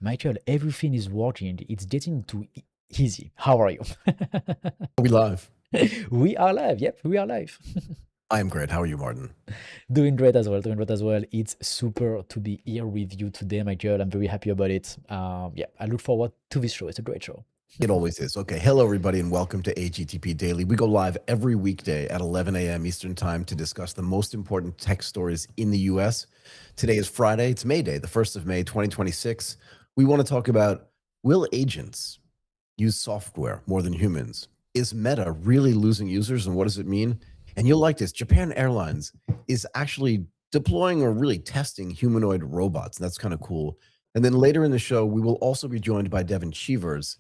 Michael, everything is working. It's getting too easy. How are you? Are we live? We are live. Yep, we are live. I am great. How are you, Martin? Doing great as well. Doing great as well. It's super to be here with you today, Michael. I'm very happy about it. Yeah, I look forward to this show. It's a great show. It always is. Okay. Hello, everybody, and welcome to AGTP Daily. We go live every weekday at 11 a.m. Eastern Time to discuss the most important tech stories in the U.S. Today is Friday. It's May Day, the 1st of May, 2026. We want to talk about, will agents use software more than humans? Is Meta really losing users, and what does it mean? And you'll like this. Japan Airlines is actually deploying or really testing humanoid robots. That's kind of cool. And then later in the show, we will also be joined by Devin Cheevers.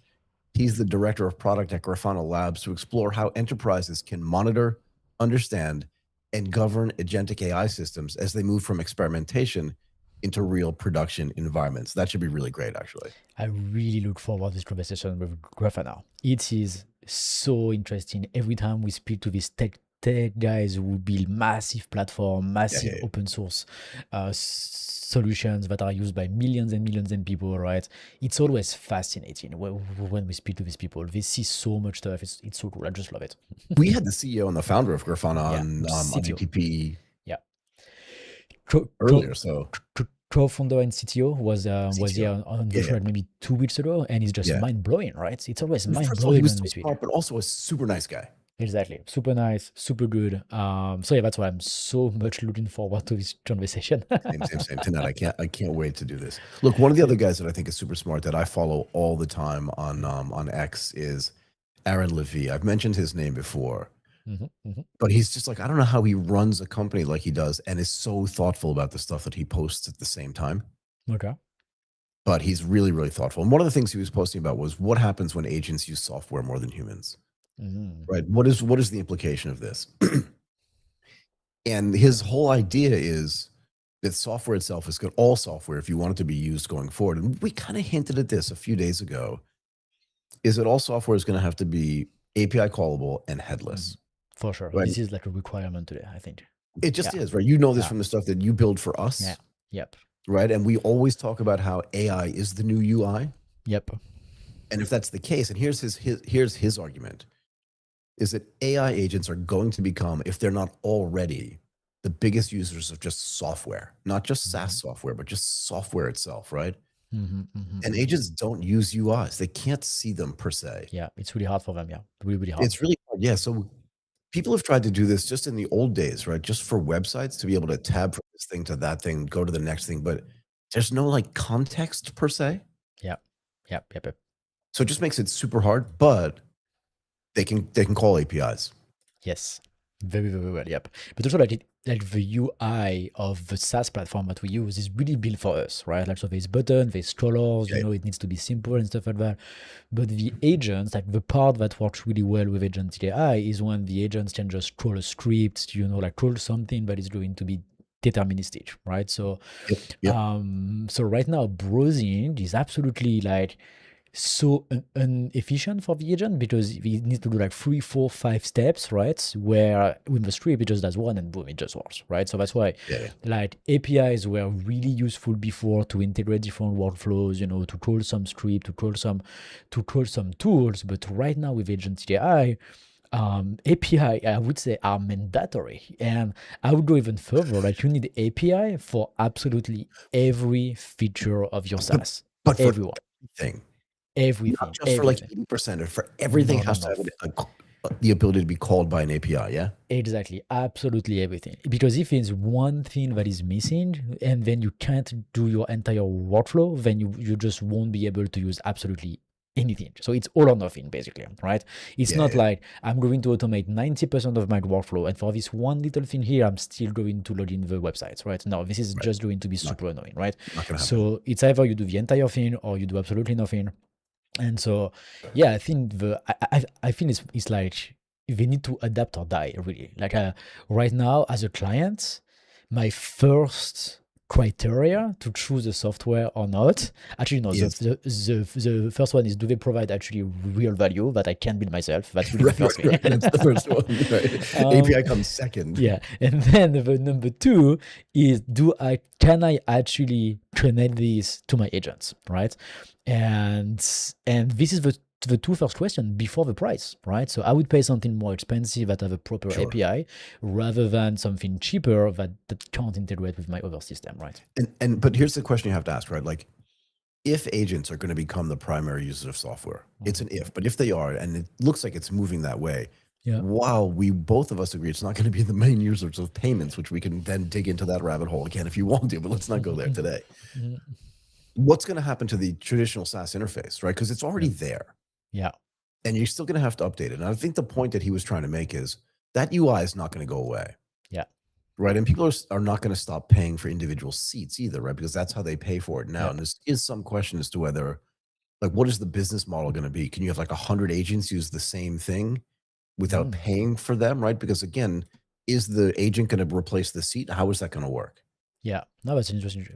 He's the director of product at Grafana Labs to explore how enterprises can monitor, understand, and govern agentic AI systems as they move from experimentation into real production environments. That should be really great, actually. I really look forward to this conversation with Grafana. It is so interesting. Every time we speak to these tech guys who build massive platform, massive open source solutions that are used by millions and millions of people, right? It's always fascinating when we speak to these people. They see so much stuff. It's so cool. I just love it. We had the CEO and the founder of Grafana on CTO. AGTP Yeah. earlier. So co-founder and CTO was here on the show maybe 2 weeks ago, and it's just mind-blowing, right? It's always mind-blowing. He was so smart, but also a super nice guy. Exactly. Super nice, super good. So yeah, that's why I'm so much looking forward to this conversation. Same. Tonight, I can't wait to do this. Look, one of the other guys that I think is super smart that I follow all the time on X is Aaron Levie. I've mentioned his name before, but he's just like, I don't know how he runs a company like he does and is so thoughtful about the stuff that he posts at the same time. Okay. But he's really, really thoughtful. And one of the things he was posting about was what happens when agents use software more than humans. Right? What is the implication of this? And his whole idea is that software itself is good. All software, if you want it to be used going forward, and we kind of hinted at this a few days ago, is that all software is going to have to be API callable and headless. For sure. Right? This is like a requirement today, I think. It just is, right? You know this from the stuff that you build for us. Yeah. Yep. Right? And we always talk about how AI is the new UI. Yep. And if that's the case, and here's his argument, is that AI agents are going to become, if they're not already, the biggest users of just software, not just SaaS software, but just software itself, right? And agents don't use UIs. They can't see them per se. Yeah, it's really hard for them. Yeah, really hard. It's really hard. Yeah, so people have tried to do this just in the old days, right? Just for websites to be able to tab from this thing to that thing, go to the next thing, but there's no like context per se. Yep. So it just makes it super hard, but they can call APIs. Yes, very well. Yep. But also like the UI of the SaaS platform that we use is really built for us, right? Like so there's buttons, there's scrollers, it needs to be simple and stuff like that. But the agents, like the part that works really well with agentic AI is when the agents can just scroll a script, like scroll something that is going to be deterministic, right? So so right now browsing is absolutely like so inefficient for the agent because we need to do like 3, 4, 5 steps, right? Where with the script it just does one and boom, it just works, right? So that's why like APIs were really useful before to integrate different workflows, to call some script, to call some tools. But right now with agentic AI, API, I would say, are mandatory. And I would go even further, like you need API for absolutely every feature of your SaaS. But for everyone. Everything. Not just for like 80%, or for everything has to have the ability to be called by an API, yeah? Exactly. Absolutely everything. Because if it's one thing that is missing and then you can't do your entire workflow, then you just won't be able to use absolutely anything. So it's all or nothing, basically, right? It's not like I'm going to automate 90% of my workflow, and for this one little thing here, I'm still going to load in the websites, right? No, this is just going to be super annoying, right? So it's either you do the entire thing or you do absolutely nothing. And so, yeah, I think I think it's like they need to adapt or die, really. Like right now, as a client, my first criteria to choose the software or not. Actually, no. Yes. The first one is, do they provide actually real value that I can build myself? That's really the Right, first right, thing. right. That's the first one. Right. API comes second. Yeah, and then the number two is, can I actually connect this to my agents, right? And this is the two first questions before the price, right? So I would pay something more expensive that have a proper Sure. API rather than something cheaper that can't integrate with my other system, right? But here's the question you have to ask, right? Like, if agents are going to become the primary users of software, it's an if, but if they are, and it looks like it's moving that way, Yeah. while we both of us agree it's not going to be the main users of payments, which we can then dig into that rabbit hole again if you want to, but let's not go there today. Mhm. What's going to happen to the traditional SaaS interface, right? Because it's already there, Yeah. and you're still going to have to update it. And I think the point that he was trying to make is that UI is not going to go away. Yeah. Right. And people are not going to stop paying for individual seats either, right? Because that's how they pay for it now. Yeah. And there is some question as to whether, like, what is the business model going to be? Can you have like 100 agents use the same thing without paying for them, right? Because again, is the agent going to replace the seat? How is that going to work? Yeah. No, that's interesting.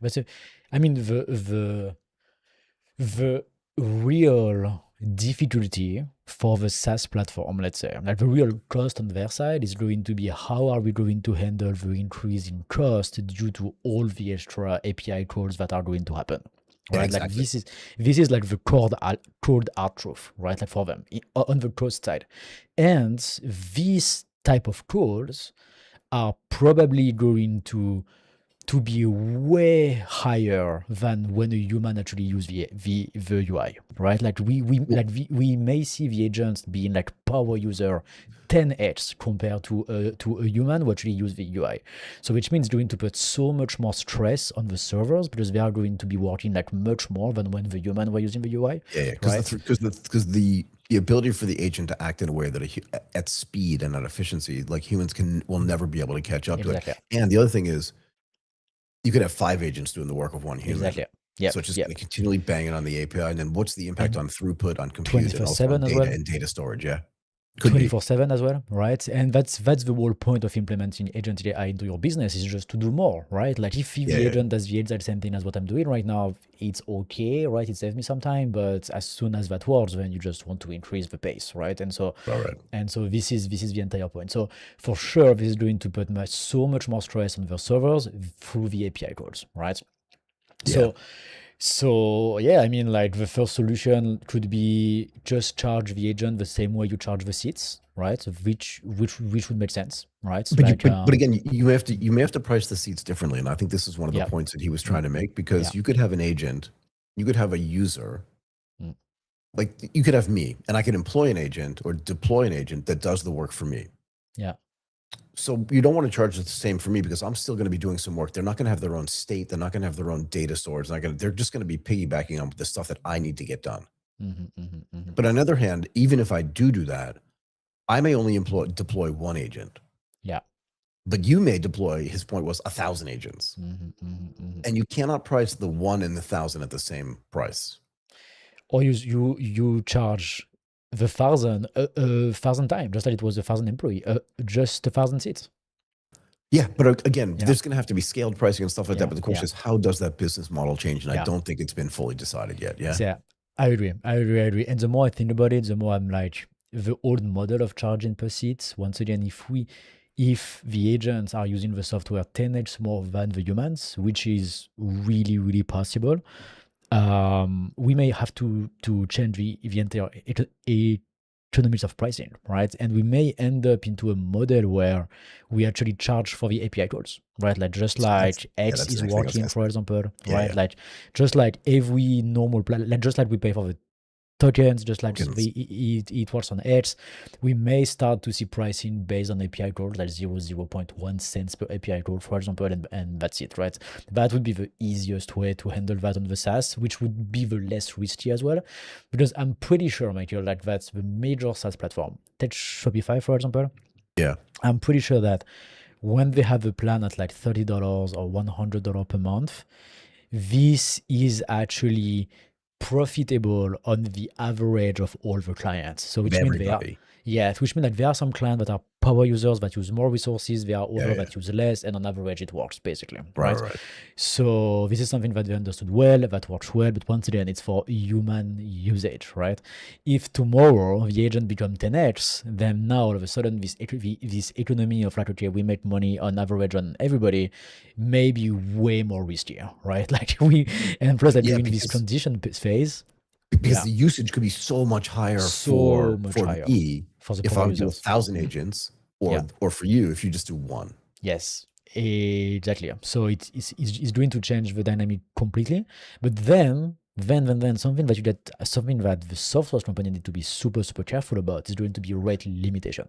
I mean, the real difficulty for the SaaS platform, let's say, like the real cost on their side is going to be, how are we going to handle the increase in cost due to all the extra API calls that are going to happen, Yeah, right? exactly. Like this is like the cold hard truth, right? Like for them on the cost side, and these type of calls are probably going to be way higher than when a human actually use the UI, right? Like we may see the agents being like power user 10x compared to a human who actually use the UI. So which means going to put so much more stress on the servers because they are going to be working like much more than when the human were using the UI. Yeah, right? Because the ability for the agent to act in a way that at speed and at efficiency, like humans will never be able to catch up to Exactly. it. And the other thing is, you could have 5 agents doing the work of one human. Exactly. Yeah. So it's just Yeah. going to continually banging on the API. And then what's the impact And on throughput, on compute, and also 24/7 on as data well. and data storage? Yeah. Could be. 24/7 as well, right? And that's the whole point of implementing agent AI into your business, is just to do more, right? Like if the agent does the exact same thing as what I'm doing right now, it's okay, right? It saves me some time, but as soon as that works, then you just want to increase the pace, right? And so All right. and so this is the entire point. So for sure, this is going to put so much more stress on the servers through the API calls, right? Yeah. So yeah, I mean, like the first solution could be just charge the agent the same way you charge the seats, right? Which would make sense, right? But, Like but again, you may have to price the seats differently. And I think this is one of the yeah. points that he was trying to make, because Yeah. you could have an agent, you could have a user, Mm. like you could have me, and I could employ an agent or deploy an agent that does the work for me. Yeah. So you don't want to charge the same for me, because I'm still going to be doing some work. They're not going to have their own state. They're not going to have their own data storage. They're just going to be piggybacking on the stuff that I need to get done. But on the other hand, even if I do that, I may only deploy one agent. Yeah. But you may deploy, his point was, 1,000 agents. And you cannot price the 1 and the 1,000 at the same price. Or you charge the 1,000 times, just like it was 1,000 employee, just 1,000 seats. Yeah, but again, there's going to have to be scaled pricing and stuff like that. But the question is, how does that business model change? And I don't think it's been fully decided yet. Yeah. So, yeah, I agree. And the more I think about it, the more I'm like, the old model of charging per seat, once again, if the agents are using the software 10x more than the humans, which is really, really possible, we may have to change the entire economics of pricing, right? And we may end up into a model where we actually charge for the API calls, right? Like just like X is working, for example, right? Like just like every normal like just like we pay for the tokens, just like it works on X, we may start to see pricing based on API calls, like 0.1 cents per API call, for example, and that's it, right? That would be the easiest way to handle that on the SaaS, which would be the less risky as well, because I'm pretty sure, Michael, like that's the major SaaS platform. Take Shopify, for example. Yeah. I'm pretty sure that when they have a plan at like $30 or $100 per month, this is actually profitable on the average of all the clients. So which means which means that there are some clients that are power users that use more resources, there are Yeah, others yeah. that use less, and on average it works basically, Right, right? right, right. So this is something that they understood well, that works well, but once again, it's for human usage, right? If tomorrow the agent become 10x, then now all of a sudden this economy of like, okay, we make money on average on everybody, may be way more riskier, right? Like and plus that Yeah, during this transition phase, because yeah, the usage could be so much higher so much for higher me for the if power I do users. 1,000 agents, Yeah. or for you if you just do one. Yes, exactly. So it's going to change the dynamic completely. But then something that the software company need to be super, super careful about is going to be rate limitation.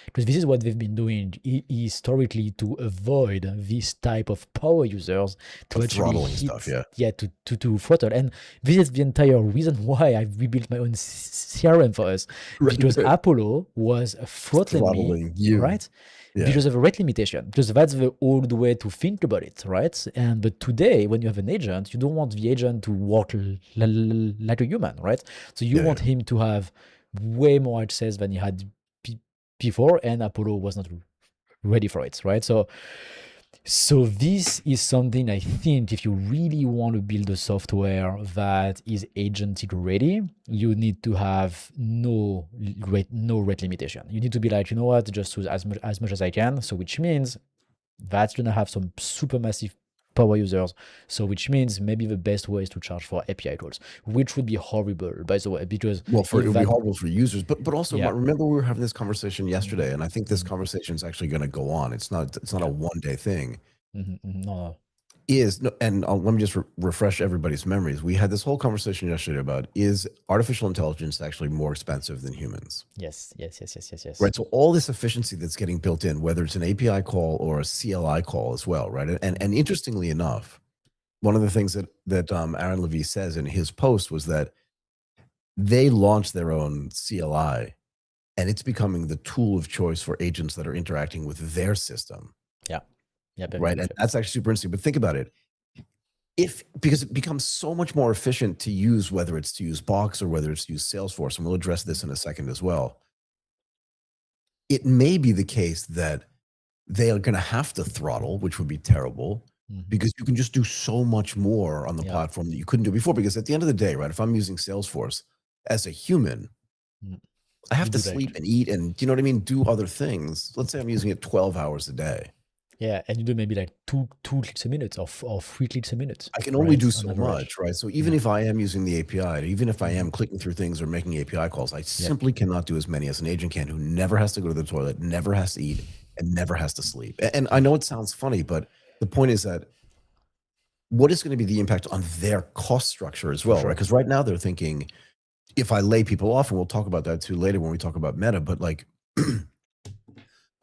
Because this is what they've been doing historically to avoid this type of power users to Of actually throttling stuff, hit, yeah. yeah, to throttle. And this is the entire reason why I rebuilt my own CRM for us. Because Right. Apollo was throttling me, Throttling you. right? Yeah. Because of a rate limitation, because that's the old way to think about it, right? And but today, when you have an agent, you don't want the agent to work like a human, right? So you Yeah, want yeah. him to have way more access than he had before, and Apollo was not ready for it, right? So this is something I think if you really want to build a software that is agentic ready, you need to have no rate limitation. You need to be like, you know what, just use as much as I can. So which means that's gonna have some super massive power users. So which means maybe the best way is to charge for API calls, which would be horrible, by the way, because Well, it if would be that, horrible for users, but also yeah, remember we were having this conversation yesterday, and I think this mhm, conversation is actually going to go on. It's not a yeah, 1-day thing. no, And let me just refresh everybody's memories. We had this whole conversation yesterday about, is artificial intelligence actually more expensive than humans? yes, Right. So all this efficiency that's getting built in, whether it's an API call or a CLI call as well, right? And interestingly enough, one of the things that Aaron Levie says in his post was that they launched their own CLI, and it's becoming the tool of choice for agents that are interacting with their system, yeah, right? And that's actually super interesting. But think about it. Because it becomes so much more efficient to use, whether it's to use Box or whether it's to use Salesforce, and we'll address this in a second as well. It may be the case that they are going to have to throttle, which would be terrible, because you can just do so much more on the Yeah. platform that you couldn't do before. Because at the end of the day, right, if I'm using Salesforce as a human, I have You to do sleep that. and eat and, do you know what I mean, do other things. Let's say I'm using it 12 hours a day. Yeah, and you do maybe like two clicks a minute or 3 clicks a minute. I can only right, do on so average. much, right? So even if I am using the API, even if I am clicking through things or making API calls, I simply cannot do as many as an agent can, who never has to go to the toilet, never has to eat, and never has to sleep. And I know it sounds funny, but the point is that what is going to be the impact on their cost structure as well, right? Because right now they're thinking, if I lay people off, and we'll talk about that too later when we talk about Meta, but like,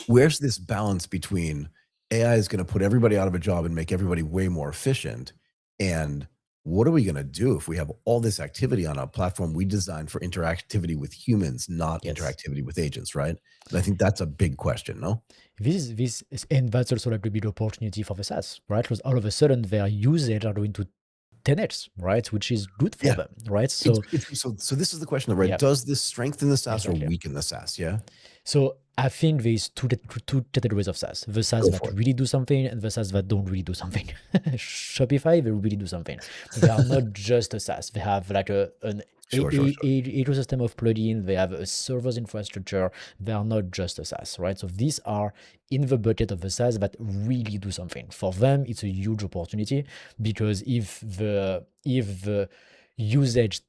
where's this balance between AI is going to put everybody out of a job and make everybody way more efficient, and what are we going to do if we have all this activity on a platform we designed for interactivity with humans, not interactivity with agents, right? And I think that's a big question, no? And that's also like a big opportunity for the SaaS, right? Because all of a sudden their usage are going to 10x, right? Which is good for them, right? So So this is the question, right? Does this strengthen the SaaS or Exactly. weaken the SaaS? Yeah. So I think there's two categories of SaaS. The SaaS that really do something and the SaaS that don't really do something. Shopify, they really do something. They are not just a SaaS. They have like an ecosystem of plugins. They have a servers infrastructure. They are not just a SaaS, right? So these are in the bucket of the SaaS that really do something. For them, it's a huge opportunity, because if the usage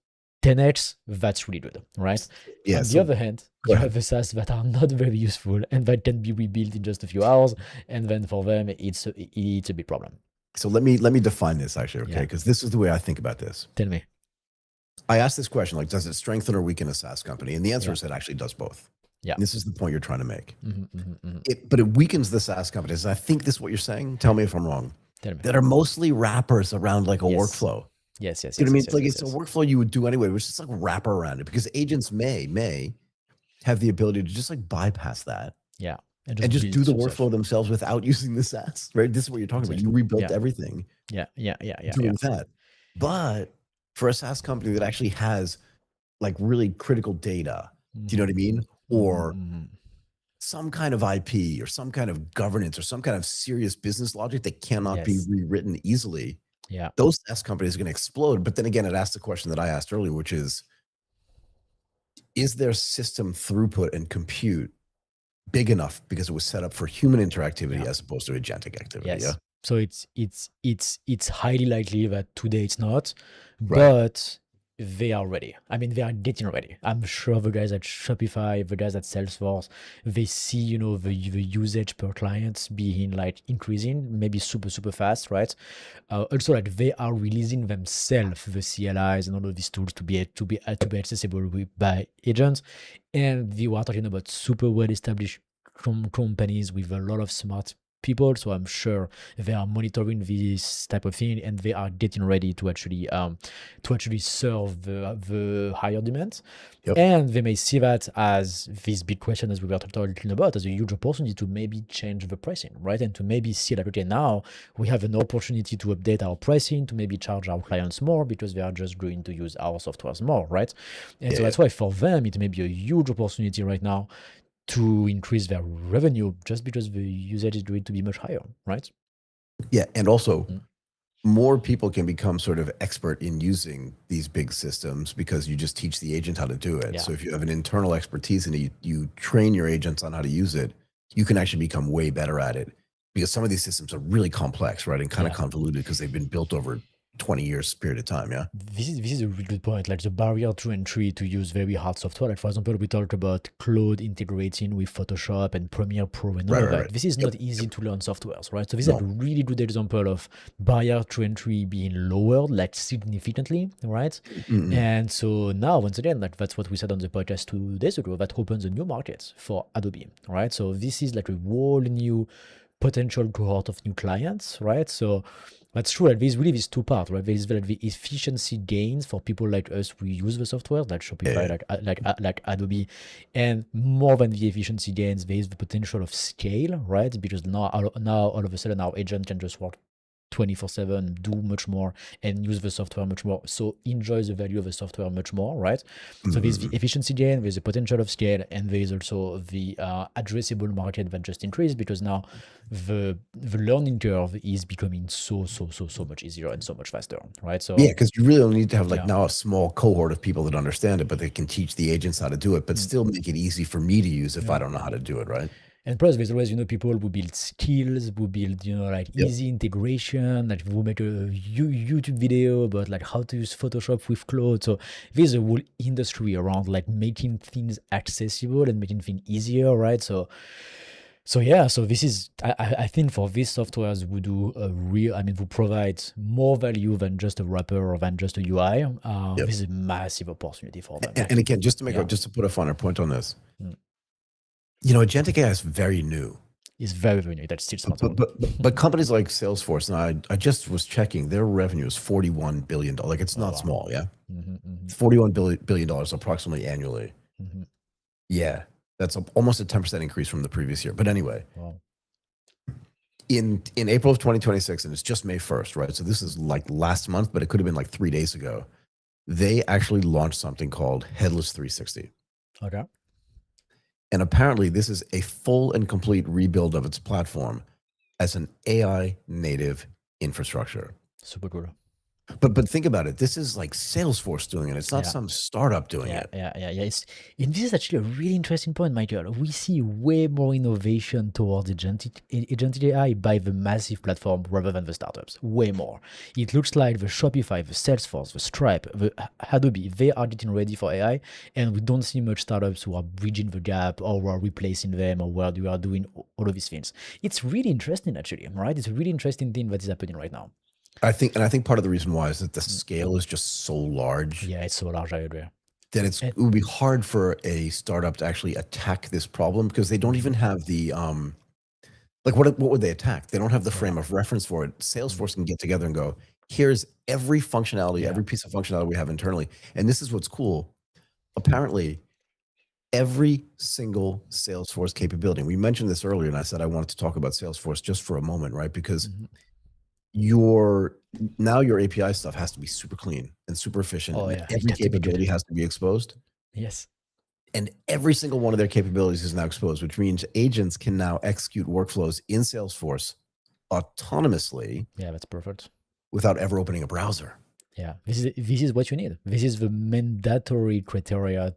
10x, that's really good, right? Yeah. On the other hand, you have the SaaS that are not very useful and that can be rebuilt in just a few hours, and then for them it's a big problem. So let me define this actually, okay? Because this is the way I think about this. Tell me. I asked this question, like, does it strengthen or weaken a SaaS company? And the answer is it actually does both. Yeah. And this is the point you're trying to make. But it weakens the SaaS companies. And I think this is what you're saying. Tell me if I'm wrong. Tell me. That are mostly wrappers around like a workflow. Yes. You know what I mean? It's like it's a workflow you would do anyway, which is like wrapper around it, because agents may have the ability to just like bypass that. Yeah. And just do the workflow themselves without using the SaaS, right? This is what you're talking about. You rebuilt everything. Yeah. Doing that. But for a SaaS company that actually has like really critical data, do you know what I mean? Or some kind of IP or some kind of governance or some kind of serious business logic that cannot be Yes. rewritten easily, Yeah. those SaaS companies are going to explode. But then again, it asks the question that I asked earlier, which is their system throughput and compute big enough because it was set up for human interactivity Yeah. as opposed to agentic activity? Yeah. Yes. So it's highly likely that today it's not, Right. but they are ready. I mean, they are getting ready. I'm sure the guys at Shopify, the guys at Salesforce, they see, the usage per client being like increasing, maybe super fast, right? Also, like they are releasing themselves the CLIs and all of these tools to be accessible by agents, and we are talking about super well established companies with a lot of smart people. So I'm sure they are monitoring this type of thing, and they are getting ready to actually serve the higher demand. Yep. And they may see that as this big question, as we were talking about, as a huge opportunity to maybe change the pricing, right? And to maybe see that, okay, now we have an opportunity to update our pricing, to maybe charge our clients more because they are just going to use our softwares more, right? And Yeah. so Yeah. that's why for them, it may be a huge opportunity right now to increase their revenue just because the usage is going to be much higher, right? Yeah. And also, Mm. more people can become sort of expert in using these big systems because you just teach the agent how to do it. Yeah. So if you have an internal expertise and you train your agents on how to use it, you can actually become way better at it because some of these systems are really complex, right? And kind of Yeah. convoluted because they've been built over 20 years period of time. Yeah. This is a really good point. Like the barrier to entry to use very hard software. Like for example, we talked about Claude integrating with Photoshop and Premiere Pro and all Right, of right, that. right. This is Yep. not easy to learn softwares, right? So this is No. a really good example of barrier to entry being lowered like significantly, right? Mm-mm. And so now, once again, like that's what we said on the podcast 2 days ago, that opens a new market for Adobe, right? So this is like a whole new potential cohort of new clients, right? So that's true. Like there's really these two parts, right? There's like the efficiency gains for people like us who use the software, like Shopify, Yeah. like Adobe, and more than the efficiency gains, there is the potential of scale, right? Because now all of a sudden our agent can just work 24/7, do much more, and use the software much more. So enjoy the value of the software much more, right? So there's the Mm-mm. efficiency gain, there's the potential of scale, and there is also the addressable market that just increased because now the learning curve is becoming so much easier and so much faster, right? Yeah, So because you really only need to have like yeah. now a small cohort of people that understand it, but they can teach the agents how to do it, but Mm, still make it easy for me to use if I yeah. don't know how to do it, right? And plus, there's always, people who build skills, who build, like Yep. easy integration, like who make a YouTube video about like how to use Photoshop with Claude. So there's a whole industry around like making things accessible and making things easier, right? So yeah, so this is, I think for these softwares who do a real, I mean, who provide more value than just a wrapper or than just a UI, Yep. this is a massive opportunity for them. And again, Yeah. just to put a finer point on this, Mm. agentic AI is very new. It's very new. That's still smart. But companies like Salesforce, and I just was checking, their revenue is $41 billion. Like it's Oh, not wow. small, yeah. Mm-hmm. It's $41 billion approximately annually. Mm-hmm. Yeah, that's almost a 10% increase from the previous year. But anyway, Wow. in April of 2026, and it's just May 1st, right? So this is like last month, but it could have been like 3 days ago. They actually launched something called Headless 360. Okay. And apparently, this is a full and complete rebuild of its platform as an AI native infrastructure. Super cool. But think about it. This is like Salesforce doing it. It's not Yeah. some startup doing Yeah, it. yeah. And this is actually a really interesting point, Michael. We see way more innovation towards agentic AI by the massive platform rather than the startups. Way more. It looks like the Shopify, the Salesforce, the Stripe, the Adobe, they are getting ready for AI, and we don't see much startups who are bridging the gap or who are replacing them or where they are doing all of these things. It's really interesting, actually, right? It's a really interesting thing that is happening right now. I think part of the reason why is that the Mm. scale is just so large Yeah, it's so large, I agree. that And, it would be hard for a startup to actually attack this problem because they don't even have the like what would they attack? They don't have the yeah. frame of reference for it. Mm. Salesforce can get together and go, here's every functionality, Yeah. every piece of functionality we have internally. And this is what's cool. Apparently, every single Salesforce capability. We mentioned this earlier, and I said I wanted to talk about Salesforce just for a moment, right? Because Mhm. your API stuff has to be super clean and super efficient, Oh and yeah, it every has to be good. capability has to be exposed. Yes. And every single one of their capabilities is now exposed, which means agents can now execute workflows in Salesforce autonomously Yeah, that's perfect. without ever opening a browser. Yeah, this is what you need. This is the mandatory criteria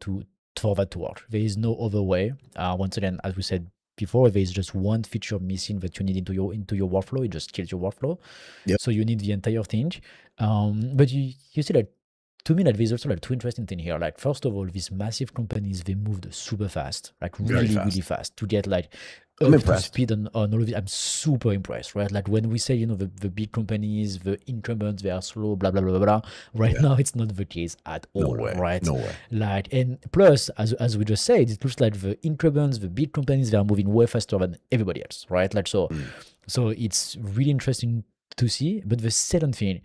for that to work. There is no other way. Once again, as we said before, there is just one feature missing that you need into your workflow. It just kills your workflow. Yep. So you need the entire thing. But you see that, to me, that there's also like two interesting things here. Like, first of all, these massive companies, they moved super fast, like Very really, fast. really fast to get like I'm up to impressed. speed on all of it. I'm super impressed, right? Like when we say, the big companies, the incumbents, they are slow, blah, blah, blah, blah, blah. Right Yeah. now, it's not the case at No all, way. right? No way. Like, and plus, as we just said, it looks like the incumbents, the big companies, they are moving way faster than everybody else, right? Like, so it's really interesting to see. But the second thing,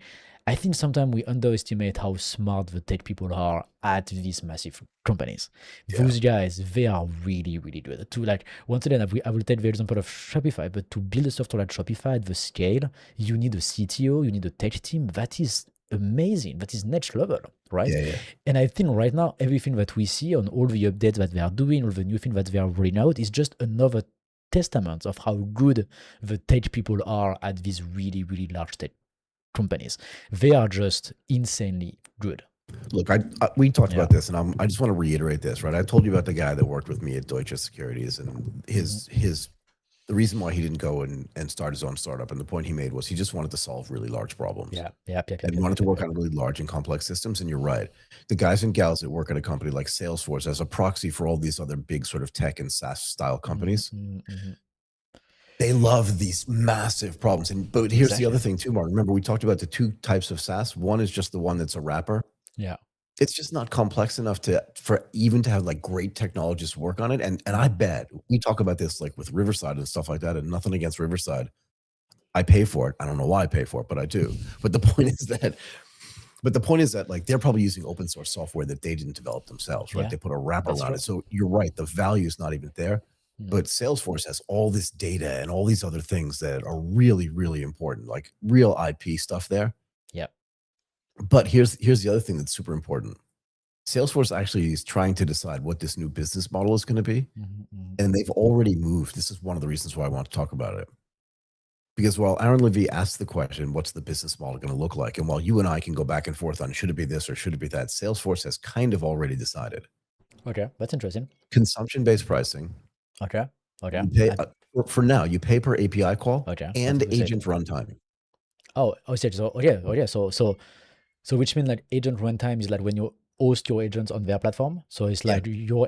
I think sometimes we underestimate how smart the tech people are at these massive companies. Yeah. Those guys, they are really, really good. To like, once again, I will take the example of Shopify, but to build a software like Shopify at the scale, you need a CTO, you need a tech team. That is amazing. That is next level, right? Yeah. And I think right now, everything that we see on all the updates that they are doing, all the new things that they are rolling out, is just another testament of how good the tech people are at these really, really large tech companies. They are just insanely good. Look, we talked about this, and I just want to reiterate this, right? I told you about the guy that worked with me at Deutsche Securities, and the reason why he didn't go and start his own startup, and the point he made was he just wanted to solve really large problems. And he wanted to work on really large and complex systems. And you're right, the guys and gals that work at a company like Salesforce as a proxy for all these other big sort of tech and SaaS style companies. They love these massive problems. But here's the other thing too, Mark. Remember, we talked about the two types of SaaS. One is just the one that's a wrapper. Yeah. It's just not complex enough for even to have like great technologists work on it. And I bet we talk about this like with Riverside and stuff like that, and nothing against Riverside. I pay for it. I don't know why I pay for it, but I do. But the point is that like they're probably using open source software that they didn't develop themselves, right? Yeah, they put a wrapper around it. So you're right. The value is not even there. But Salesforce has all this data and all these other things that are really, really important, like real IP stuff there. Yeah. But here's the other thing that's super important. Salesforce actually is trying to decide what this new business model is going to be. And they've already moved. This is one of the reasons why I want to talk about it. Because while Aaron Levie asked the question, what's the business model going to look like? And while you and I can go back and forth on should it be this or should it be that, Salesforce has kind of already decided. Okay, that's interesting. Consumption-based pricing. Okay. You pay, for now, you pay per API call and agent runtime. So which means like agent runtime is like when you host your agents on their platform. So it's like your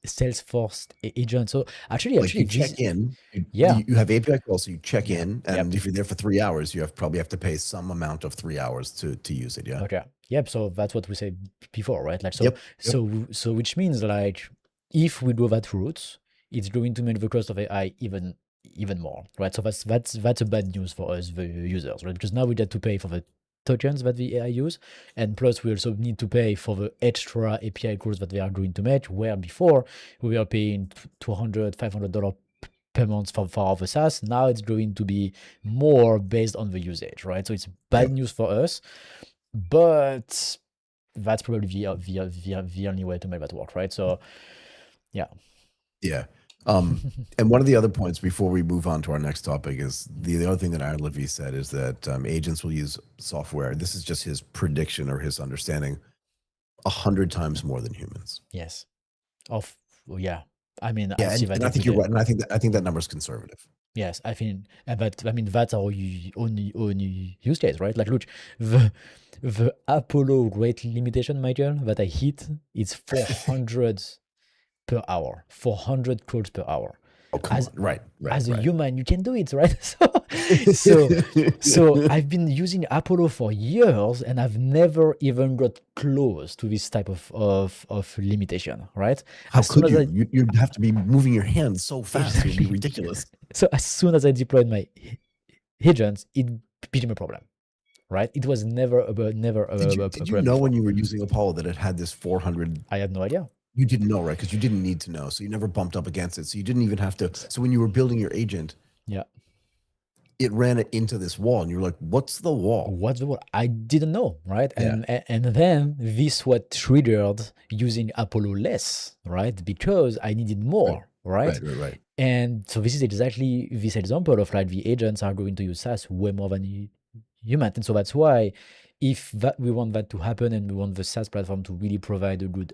Salesforce agent. So actually, you check in. You have API calls, so you check in, and if you're there for 3 hours, you probably have to pay some amount of 3 hours to use it. Yeah. Okay. Yep. So that's what we said before, right? Like so which means like if we go that route, it's going to make the cost of AI even more, right? So that's a bad news for us, the users, right? Because now we get to pay for the tokens that the AI use, and plus we also need to pay for the extra API calls that they are going to make, where before we were paying $200, $500 per month for our SaaS. Now it's going to be more based on the usage, right? So it's bad news for us, but that's probably the only way to make that work, right? So yeah. And one of the other points before we move on to our next topic is the other thing that Aaron Levie said is that agents will use software. This is just his prediction or his understanding 100 times more than humans. Yes. Yeah. I mean, I see that. And I think you're right. And I think that number is conservative. Yes, I think, but I mean that's our only use case, right? Like, look, the Apollo rate limitation, Michael, that I hit is 400 per hour, 400 calls per hour. Oh, come on. Right. As a human, you can do it, right? So I've been using Apollo for years, and I've never even got close to this type of limitation, right? How could you? You'd have to be moving your hands so fast. Exactly. It would be ridiculous. So as soon as I deployed my agents, it became a problem, right? It was never a problem. Did you know when you were using Apollo that it had this 400? I had no idea. You didn't know, right? Because you didn't need to know. So you never bumped up against it. So you didn't even have to. So when you were building your agent, it ran it into this wall, and you're like, "What's the wall?" What's the word? I didn't know, right? Yeah, And then this what triggered using Apollo less, right? Because I needed right, more, right? right. And so this is exactly this example of like the agents are going to use SaaS way more than human. And so that's why if that we want that to happen and we want the SaaS platform to really provide a good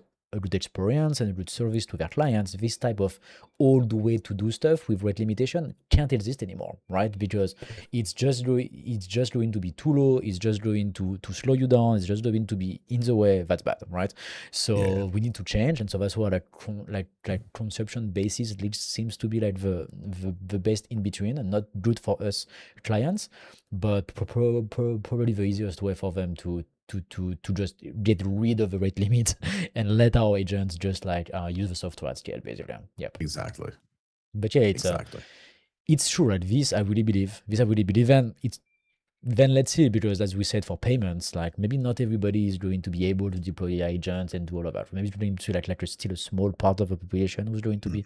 experience and a good service to their clients, this type of old way to do stuff with rate limitation can't exist anymore, right? Because it's just going to be too low, it's just going to slow you down, it's just going to be in the way. That's bad, right? Yeah, So we need to change, and so that's why like consumption basis at least seems to be like the best in between and not good for us clients, but probably the easiest way for them to just get rid of the rate limit and let our agents just like use the software at scale, basically. Yep. exactly, But yeah, exactly. it's true, right? This I really believe. This I really believe, and it's then let's see, because as we said for payments, like maybe not everybody is going to be able to deploy AI agents and do all of that. Maybe it's going to still a small part of the population who's going Mhm.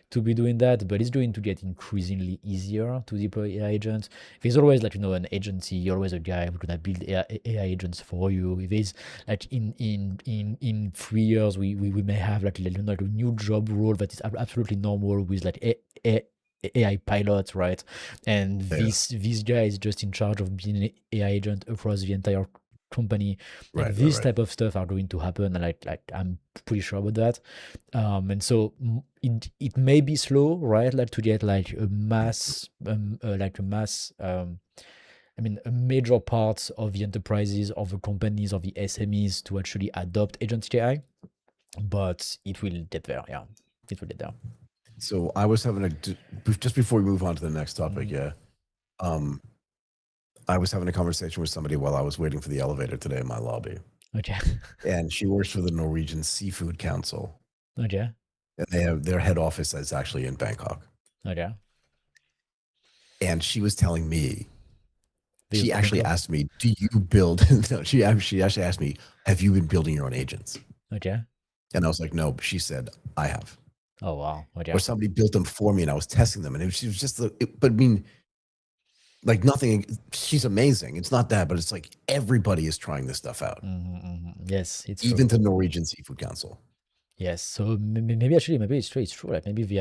to be doing that, but it's going to get increasingly easier to deploy AI agents. There's always like an agency, you're always a guy who's gonna build AI agents for you. If it's like in 3 years, we may have like a new job role that is absolutely normal with like AI pilots, right? And Yeah, this guy is just in charge of being an AI agent across the entire company. Like this right. type of stuff are going to happen, and like I'm pretty sure about that. And so it may be slow, right? Like to get like a mass, I mean, a major part of the enterprises, of the companies, of the SMEs to actually adopt agentic AI, but it will get there. Yeah, it will get there. So I was having just before we move on to the next topic, Mhm. yeah. Um, I was having a conversation with somebody while I was waiting for the elevator today in my lobby, Okay. and she works for the Norwegian Seafood Council, Okay. and they have their head office is actually in Bangkok. Okay. And she was telling me, They use she actually Bangkok. asked me, "Do you build?" No, she actually asked me, "Have you been building your own agents?" Okay. And I was like, "No." But she said, "I have." Oh wow. Or Okay. somebody built them for me, and I was testing them, and she was just but I mean, like nothing. She's amazing. It's not that, but it's like everybody is trying this stuff out, Yes, it's true. even the Norwegian Seafood Council. Yes, so maybe actually maybe it's true. It's true. Like maybe the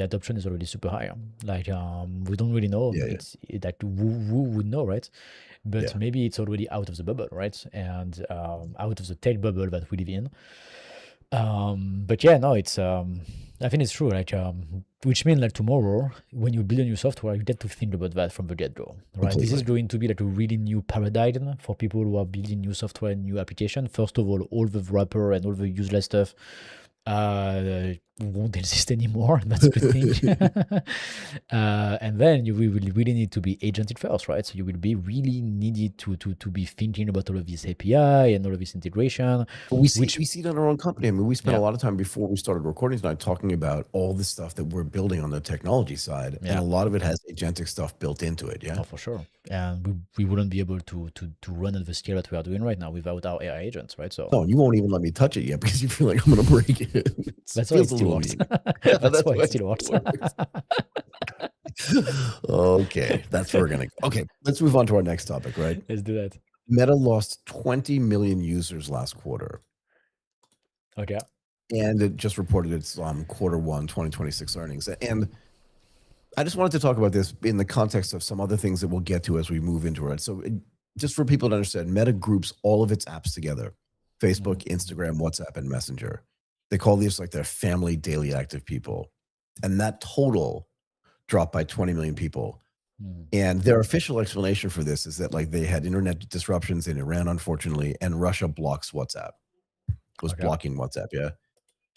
adoption is already super high. Like we don't really know. Yeah, It's like who would know, right? But yeah. maybe it's already out of the bubble, right? And out of the tech bubble that we live in. But yeah, no, it's I think it's true. Like which means like tomorrow when you build a new software, you get to think about that from the get-go, right? This is Completely. going to be like a really new paradigm for people who are building new software and new application. First of all the wrapper and all the useless stuff won't exist anymore. That's a good thing. And then you will really need to be agented first, right? So you will be really needed to be thinking about all of this API and all of this integration, But we which see it in our own company. I mean, we spent a yeah, lot of time before we started recording tonight talking about all the stuff that we're building on the technology side, and yeah. a lot of it has agentic stuff built into it. Yeah. Oh, for sure. And we wouldn't be able to run at the scale that we are doing right now without our AI agents, right? So No, and you won't even let me touch it yet because you feel like I'm going to break it. It that's why it feels a still little works. mean. That's That's why why it it still works. still works. Okay, that's where we're going to go. Okay, let's move on to our next topic, right? Let's do that. Meta lost 20 million users last quarter, Okay. and it just reported its quarter one 2026 earnings. And I just wanted to talk about this in the context of some other things that we'll get to as we move into it. So, just for people to understand, Meta groups all of its apps together: Facebook, Mhm. Instagram, WhatsApp, and Messenger. They call these like their family daily active people. And that total dropped by 20 million people. Mhm. And their official explanation for this is that like they had internet disruptions in Iran, unfortunately, and Russia was Okay. blocking WhatsApp. Yeah.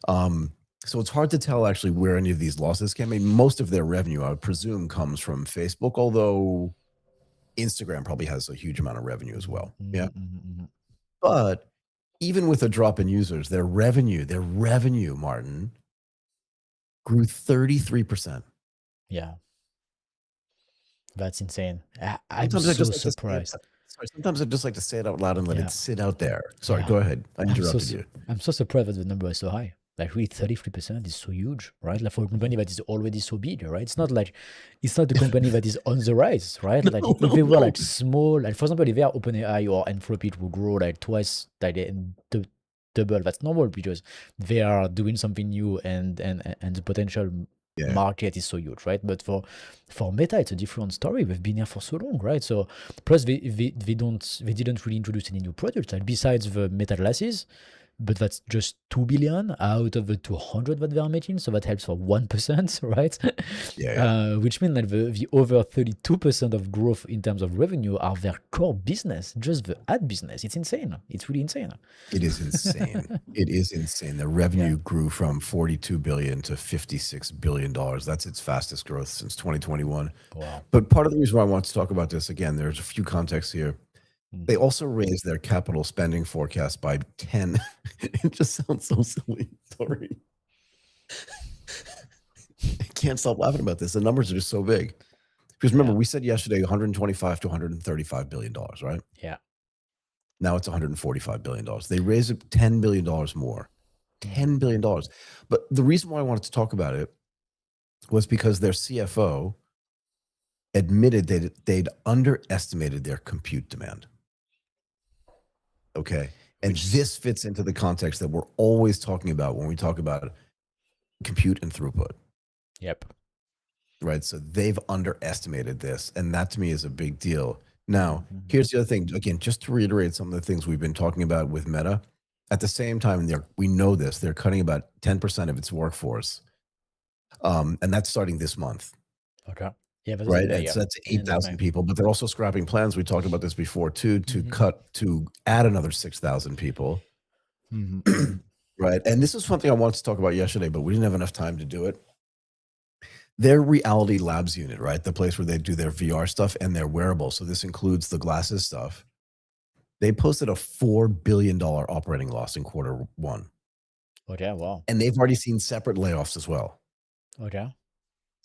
Um, so it's hard to tell actually where any of these losses came. I mean, most of their revenue, I would presume, comes from Facebook, although Instagram probably has a huge amount of revenue as Mhm, well. Yeah. mhm, mhm, mhm. But even with a drop in users, their revenue, Martin, grew 33%. Yeah, that's insane. I'm Sometimes I so just like to say it. surprised. Sorry, sometimes I just like to say it out loud and let it Yeah, sit out there. Sorry, yeah. go ahead. I I'm interrupted you. I'm so surprised that the number is so high. Like really 33% is so huge, right? Like for a company that is already so big, right? It's not like it's not a company that is on the rise, right? Like No, if no, they were no. like small, like for example, if they are OpenAI or Anthropic will grow like twice, like double, that's normal because they are doing something new and the potential Yeah, market is so huge, right? But for Meta, it's a different story. We've been here for so long, right? So plus they didn't really introduce any new products like besides the Meta glasses, but that's just 2 billion out of the 200 that they are making, so that helps for 1%, right? yeah. Which means that the over 32% of growth in terms of revenue are their core business, just the ad business. It's insane. It's really insane. It is insane. It is insane. The Yeah. revenue grew from 42 billion to 56 billion dollars. That's its fastest growth since 2021. Wow. But part of the reason why I want to talk about this again, there's a few contexts here. They Mhm. also raised their capital spending forecast by 10. It just sounds so silly. Sorry. I can't stop laughing about this. The numbers are just so big. Because remember, Yeah. we said yesterday 125 to 135 billion dollars, right? Yeah. Now it's 145 billion dollars. They raised it 10 billion dollars more. $10 billion. But the reason why I wanted to talk about it was because their CFO admitted that they'd underestimated their compute demand. Okay. And Which, this fits into the context that we're always talking about when we talk about compute and throughput, yep. right? So they've underestimated this. And that to me is a big deal. Now, Mhm. here's the other thing. Again, just to reiterate some of the things we've been talking about with Meta, at the same time, we know this, they're cutting about 10% of its workforce. And that's starting this month. Okay. Yeah, that was in Right, May, and yeah. so that's End of May. 8,000 people, but they're also scrapping plans, we talked about this before too, Mhm. to add another 6,000 people, Mhm. Mhm. right? And this is something I wanted to talk about yesterday, but we didn't have enough time to do it. Their Reality Labs unit, right? The place where they do their VR stuff and their wearables, so this includes the glasses stuff. They posted a $4 billion operating loss in quarter one, Okay, wow. and they've already seen separate layoffs as well. Okay.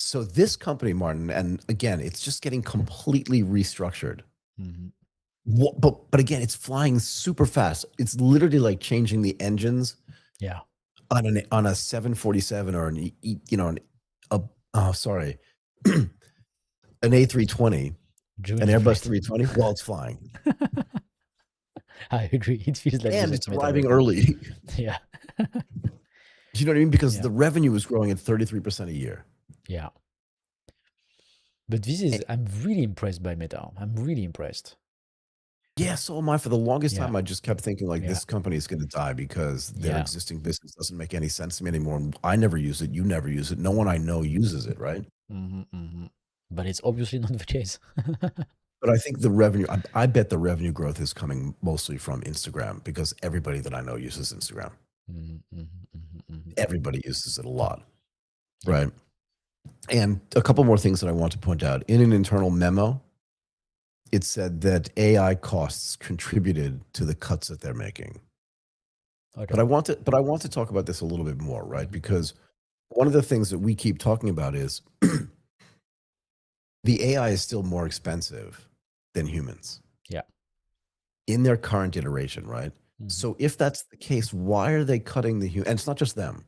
So this company, Martin, and again, it's just getting completely restructured. Mhm. But again, it's flying super fast. It's literally like changing the engines Yeah. on a 747 or a oh sorry, an A320, an Germany Airbus flight. 320 while it's flying, I agree. It feels like and this it's at Meta arriving right now. early. Yeah. You know what I mean? Because Yeah. the revenue is growing at 33% a year. Yeah. But I'm really impressed by Meta. I'm really impressed. Yeah, so am I. For the longest Yeah. time, I just kept thinking like Yeah. this company is going to die because their Yeah. existing business doesn't make any sense to me anymore. And I never use it. You never use it. No one I know uses it, right? Hmm. Hmm. But it's obviously not the case. But I think the revenue, I bet the revenue growth is coming mostly from Instagram because everybody that I know uses Instagram. Hmm. Hmm. Hmm. Hmm. Everybody uses it a lot, Yep. right? And a couple more things that I want to point out. In an internal memo, it said that AI costs contributed to the cuts that they're making. Okay. But I want to talk about this a little bit more, right? Hmm. Because one of the things that we keep talking about is the AI is still more expensive than humans Yeah. in their current iteration, right? Hmm. So if that's the case, why are they cutting the human? And it's not just them,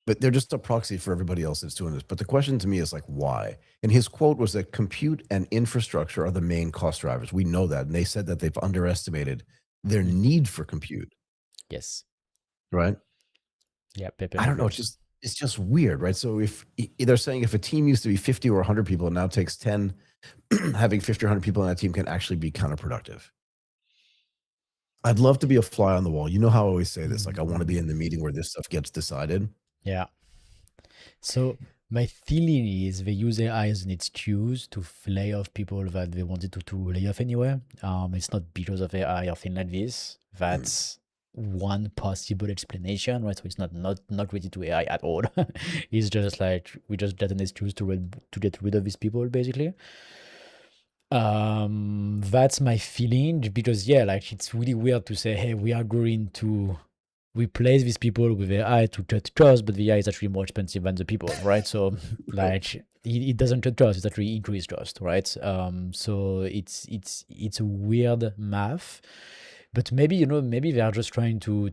but they're just a proxy for everybody else that's doing this. But the question to me is like, why? And his quote was that compute and infrastructure are the main cost drivers. We know that. And they said that they've underestimated their Hmm. need for compute, Yes. right? Yeah. Pepe I don't know. agrees. It's just weird, right? So if they're saying if a team used to be 50 or 100 people and now takes 10, having 50 or 100 people on that team can actually be counterproductive. I'd love to be a fly on the wall. You know how I always say this, like I want to Hmm. be in the meeting where this stuff gets decided. Yeah. So my feeling is they use AI as an excuse to lay off people that they wanted to lay off anyway. It's not because of AI or thing like this. Mm. That's one possible explanation, right? So it's not related to AI at all. It's just like we just get an excuse to get rid of these people, basically. That's my feeling because yeah, like it's really weird to say, hey, we are going to replace these people with AI to cut costs, but the AI is actually more expensive than the people, right? So like it doesn't cut costs, it's actually increased cost, right? So it's a weird math. But maybe maybe they are just trying to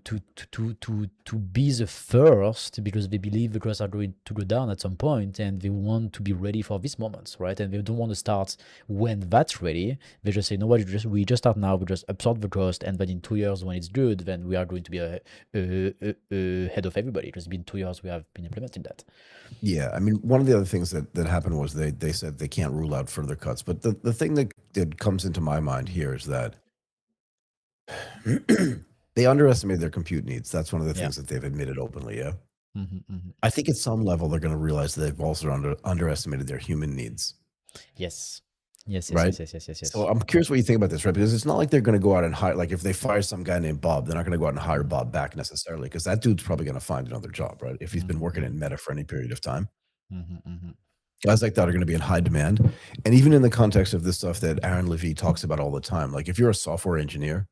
be the first because they believe the costs are going to go down at some point, and they want to be ready for these moments, right? And they don't want to start when that's ready. They just say, no, what? We just start now. We just absorb the cost, and then in 2 years, when it's good, then we are going to be ahead of everybody. It's been 2 years we have been implementing that. Yeah, I mean, one of the other things that happened was they said they can't rule out further cuts. But the thing that comes into my mind here is that they underestimated their compute needs. That's one of the Yeah. things that they've admitted openly. Yeah. Mm-hmm. I think at some level they're going to realize that they've also underestimated their human needs, Yes. Yes. Yes. right? Yes. Yes. Yes. Yes. So Yes. I'm curious what you think about this, right? Because it's not like they're going to go out and hire, like if they fire some guy named Bob, they're not going to go out and hire Bob back necessarily, because that dude's probably going to find another job, right? If he's been working in Meta for any period of time. Guys like that are going to be in high demand. And even in the context of this stuff that Aaron Levy talks about all the time, like if you're a software engineer,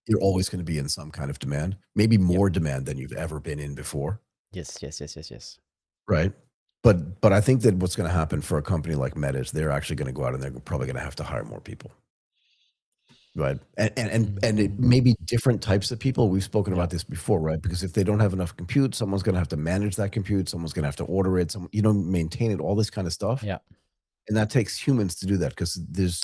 you're always going to be in some kind of demand, maybe more demand than you've ever been in before. Yes. Yes. Yes. Yes. Yes. Right. But I think that what's going to happen for a company like Meta is they're actually going to go out and they're probably going to have to hire more people. Right. And it may be different types of people. We've spoken about this before, right? Because if they don't have enough compute, someone's going to have to manage that compute. Someone's going to have to order it. Maintain it, all this kind of stuff. Yeah. And that takes humans to do that, because there's,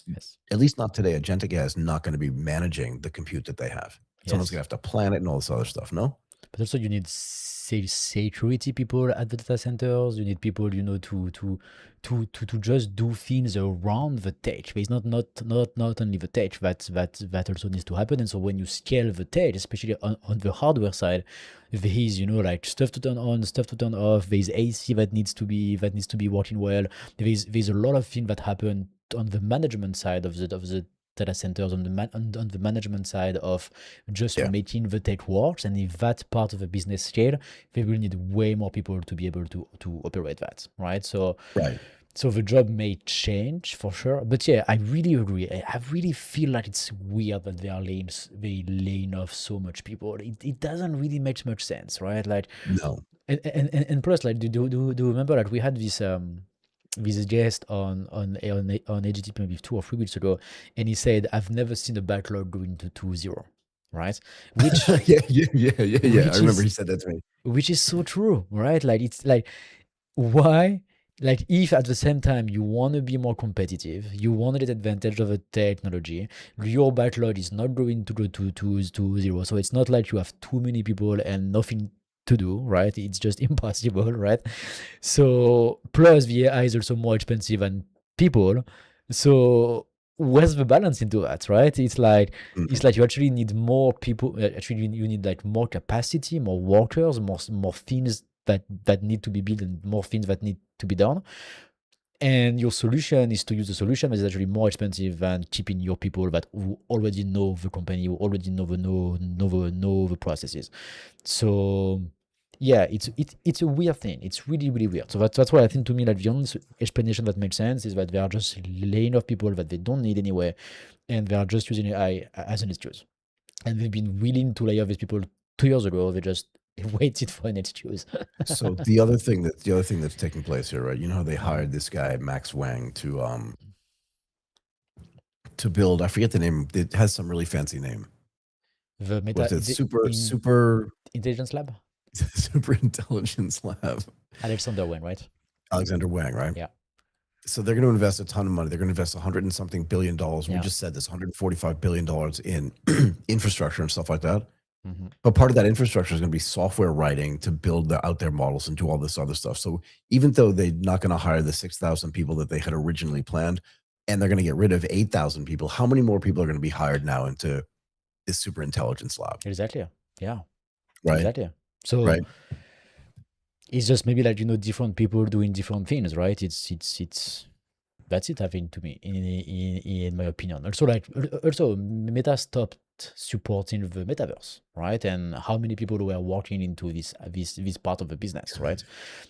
at least not today, agentic AI is not going to be managing the compute that they have. Someone's going to have to plan it and all this other stuff, no? But also you need security people at the data centers. You need people, to just do things around the tech. But it's not only the tech that also needs to happen. And so when you scale the tech, especially on the hardware side, there is, like stuff to turn on, stuff to turn off. There's AC that needs to be working well. There's a lot of things that happen on the management side of the data centers, on the management side of just making the tech works. And if that part of the business scale, they will need way more people to be able to operate that, right? So the job may change for sure, but yeah, I really agree. I really feel like it's weird that they laying off so much people. It doesn't really make much sense, right? Like, no. And plus, like, do you remember that we had this guest on AGTP maybe 2 or 3 weeks ago, and he said, "I've never seen a backlog going to 2.0," right? Which yeah. I remember he said that to me. Which is so true, right? Like, it's like, why? Like, if at the same time you want to be more competitive, you want to take advantage of the technology, your backlog is not going to go to 2.0. So it's not like you have too many people and nothing to do, right? It's just impossible, right? So plus the AI is also more expensive than people. So where's the balance into that, right? It's like you actually need more people. Actually, you need like more capacity, more workers, more things that need to be built, and more things that need to be done. And your solution is to use a solution that is actually more expensive than keeping your people that who already know the company, who already know the processes. So yeah, it's a weird thing. It's really, really weird. So that's why I think, to me, like, the only explanation that makes sense is that they are just laying off people that they don't need anyway, and they are just using AI as an excuse. And they've been willing to lay off these people 2 years ago. They just waited for an excuse. So the other thing that's taking place here, right? You know how they hired this guy Max Wang to build, I forget the name. It has some really fancy name. The super intelligence lab? super intelligence lab. Alexander Wang, right? Alexander Wang, right? Yeah. So they're going to invest a ton of money. They're going to invest $100 and something billion. We just said this, $145 billion in infrastructure and stuff like that. But part of that infrastructure is going to be software writing to build out their models and do all this other stuff. So even though they're not going to hire the 6,000 people that they had originally planned, and they're going to get rid of 8,000 people, how many more people are going to be hired now into this super intelligence lab? Exactly. Yeah. Right. Exactly. So it's just maybe like, different people doing different things, right? It's that's it, I think, to me, in my opinion. Also, Meta stopped supporting the metaverse, right? And how many people were working into this part of the business, right?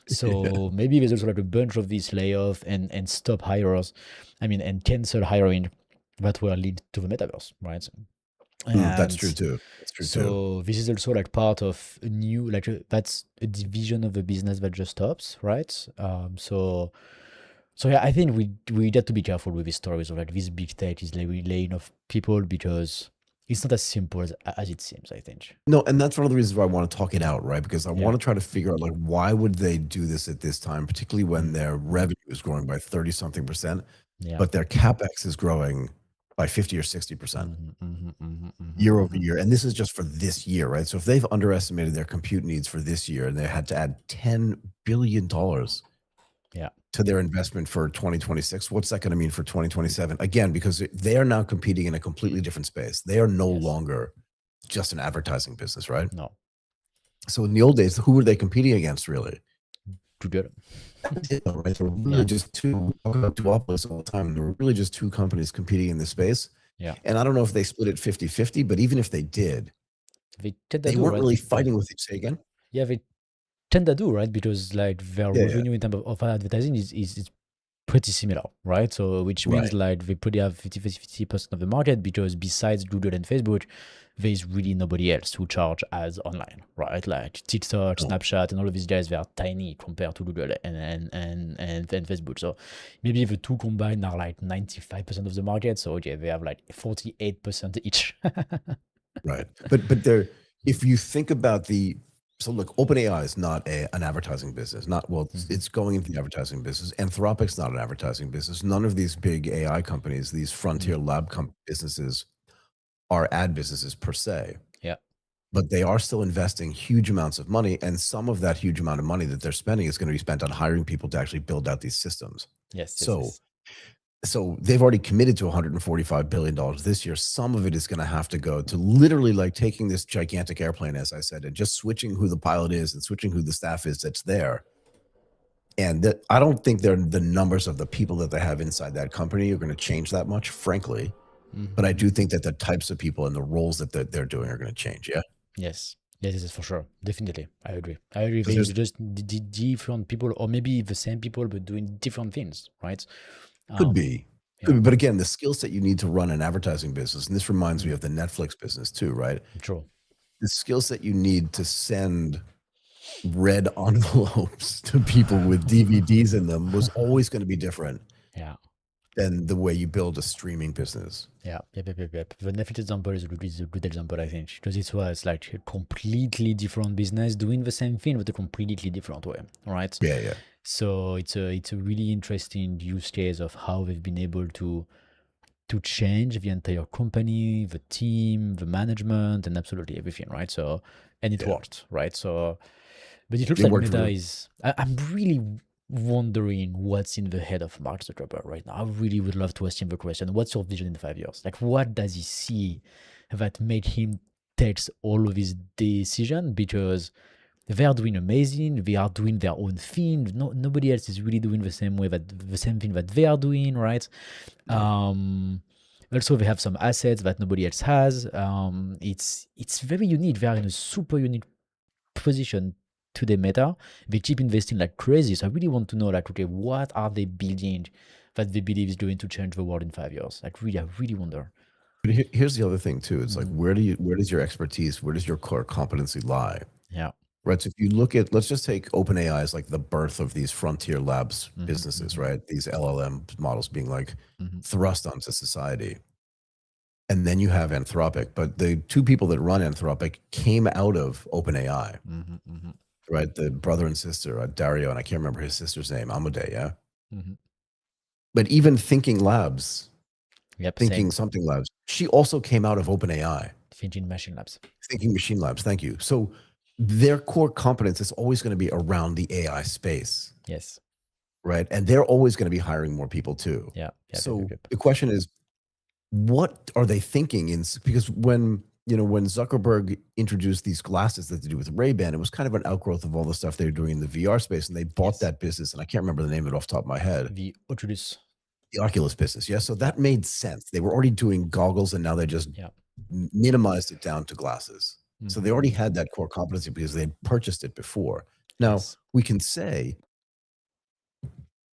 So maybe there's also like a bunch of these layoff and stop hires, and cancel hiring that were linked to the metaverse, right? That's true too. So this is also like part of a new, like, that's a division of the business that just stops, right? So yeah, I think we get to be careful with these stories of like this big tech is laying off people, because it's not as simple as it seems, I think. No, and that's one of the reasons why I want to talk it out, right? Because I Yeah. want to try to figure out like why would they do this at this time, particularly when Mm. their revenue is growing by 30 something percent, Yeah. but their capex is growing by 50 or 60% year over Mm-hmm. year. And this is just for this year, right? So if they've underestimated their compute needs for this year and they had to add $10 billion Yeah. to their investment for 2026, what's that going to mean for 2027? Again, because they are now competing in a completely different space. They are no Yes. longer just an advertising business, right? No. So in the old days, who were they competing against, really? Google. That's it, though, right? So really Yeah. just two. We talk about duopolies all the time. There were really just two companies competing in this space. Yeah. And I don't know if they split it 50-50, but even if they did, They tend to they do, weren't right? really Yeah. fighting with each. Say again? Yeah, they tend to do, right? Because like their Yeah, yeah. revenue in terms of advertising is pretty similar, right? So which means Right. like they probably have 50% of the market, because besides Google and Facebook, there's really nobody else who charge ads online, right? Like TikTok, No. Snapchat, and all of these guys, they are tiny compared to Google and Facebook. So maybe the two combined are like 95% of the market. So okay, they have like 48% each. Right. But there, if you think about the, so look, OpenAI is not an advertising business. Not well, it's going into the advertising business. Anthropic's not an advertising business. None of these big AI companies, these frontier lab businesses, are ad businesses per se. Yeah. But they are still investing huge amounts of money, and some of that huge amount of money that they're spending is going to be spent on hiring people to actually build out these systems. Yes. Yes. So Yes. so they've already committed to $145 billion this year. Some of it is going to have to go to literally like taking this gigantic airplane, as I said, and just switching who the pilot is and switching who the staff is that's there. And that, I don't think the numbers of the people that they have inside that company are going to change that much, frankly. But I do think that the types of people and the roles that they're doing are going to change. Yeah. Yes. Yes, yes, for sure. Definitely. I agree. I agree. Because There's there's just different people, or maybe the same people, but doing different things, right? could be. Yeah. But again, the skill set you need to run an advertising business, and this reminds me Mm. of the Netflix business too, right? True. The skill set you need to send red envelopes to people with DVDs in them was always going to be different Yeah. than the way you build a streaming business. Yeah. Yep, yep, yep, yep. The Netflix example is a good example, I think, because it was like a completely different business doing the same thing, but a completely different way, right? Yeah, yeah. So it's a really interesting use case of how they've been able to change the entire company, the team, the management, and absolutely everything, right? So, and it Yeah. worked, right? So, but it looks It like worked Meta really. is. I'm really wondering what's in the head of Mark Zuckerberg right now. I really would love to ask him the question: what's your vision in 5 years? Like, what does he see that made him takes all of his decision? Because they are doing amazing. They are doing their own thing. No, nobody else is really doing the same way the same thing that they are doing, right? Also, they have some assets that nobody else has. It's very unique. They are in a super unique position to the Meta. They keep investing like crazy. So I really want to know, like, okay, what are they building that they believe is going to change the world in 5 years? Like, really, I really wonder. But here's the other thing too. It's like where does your expertise, where does your core competency lie? Yeah. Right. So if you look at, let's just take OpenAI as like the birth of these frontier labs businesses, right? These LLM models being like thrust onto society. And then you have Anthropic, but the two people that run Anthropic came out of OpenAI, right? The brother and sister, Dario, and I can't remember his sister's name, Amade, yeah? But even Thinking Labs, Yep. Thinking Same. Something Labs, she also came out of OpenAI, Thinking Machine Labs. Thinking Machine Labs, thank you. So their core competence is always going to be around the AI space, Yes. right? And they're always going to be hiring more people too. Yeah. So the question is, what are they thinking in, because when Zuckerberg introduced these glasses that they do with Ray-Ban, it was kind of an outgrowth of all the stuff they were doing in the VR space, and they bought that business, and I can't remember the name of it off the top of my head. The Oculus. The Oculus business, yeah. So that made sense. They were already doing goggles, and now they just minimized it down to glasses. So they already had that core competency because they had purchased it before. Now we can say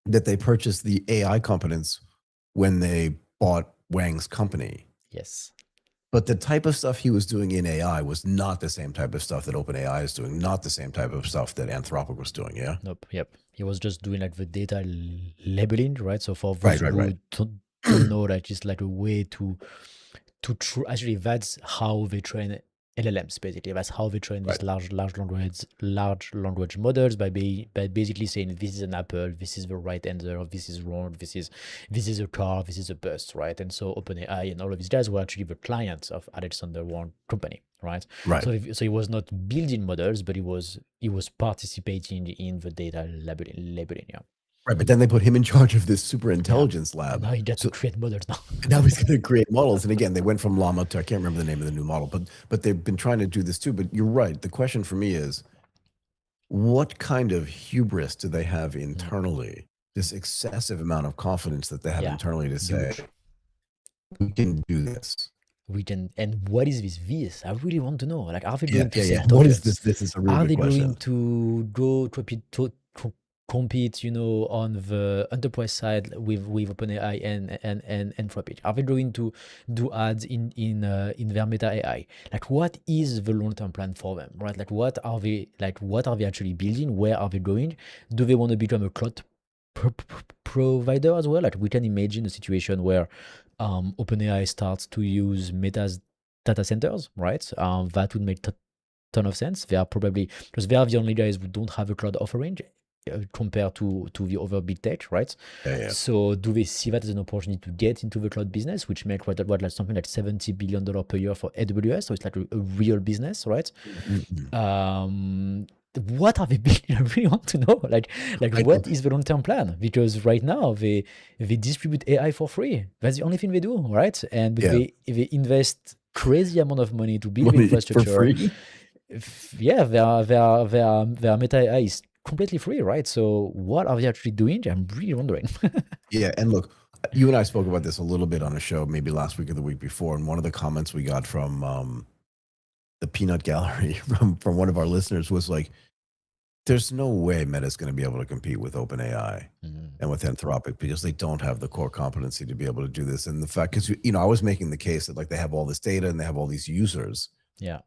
that they purchased the AI competence when they bought Wang's company. Yes. But the type of stuff he was doing in AI was not the same type of stuff that OpenAI is doing, not the same type of stuff that Anthropic was doing, yeah? Nope. Yep. He was just doing like the data labeling, right? So for those who don't know, like it's like a way to actually, that's how they train LLMs. Basically, that's how they train Right. these large language models by basically saying this is an apple, this is the right answer, this is wrong, this is a car, this is a bus, right? And so OpenAI and all of these guys were actually the clients of Alexander Wang company, right? Right. So he was not building models, but he was participating in the data labeling. Yeah. Right. But then they put him in charge of this super Yeah. intelligence And lab. now he get to So create models now. now he's going to create models. And again, they went from llama to, I can't remember the name of the new model, but they've been trying to do this too. But you're right. The question for me is, what kind of hubris do they have Mm. internally? This excessive amount of confidence that they have Yeah. internally to say, Huge. we can do this. And what is this? I really want to know. Like, are they Yeah, going to yeah, sell yeah. What is tokens? this? This is a really Are good they going question. to go compete, on the enterprise side with OpenAI and Anthropic? Are they going to do ads in their Meta AI? Like, what is the long-term plan for them, right? Like, what are they actually building? Where are they going? Do they want to become a cloud provider as well? Like, we can imagine a situation where OpenAI starts to use Meta's data centers, right? That would make ton of sense. They are probably, because they are the only guys who don't have a cloud offering compared to the other big tech, right? Yeah, yeah. So do they see that as an opportunity to get into the cloud business, which make what like something like $70 billion per year for AWS? So it's like a real business, right? Mhm. What are they building? I really want to know. Like I know. what is the long-term plan? Because right now they distribute AI for free. That's the only thing they do, right? But Yeah. they invest crazy amount of money to build the Money for infrastructure. free. Yeah, their Meta AI is completely free, right? So what are they actually doing? I'm really wondering. Yeah, and look, you and I spoke about this a little bit on a show, maybe last week or the week before, and one of the comments we got from the peanut gallery from one of our listeners was like, "There's no way Meta's going to be able to compete with OpenAI and with Anthropic because they don't have the core competency to be able to do this." And the fact, because I was making the case that like they have all this data and they have all these users, Yeah.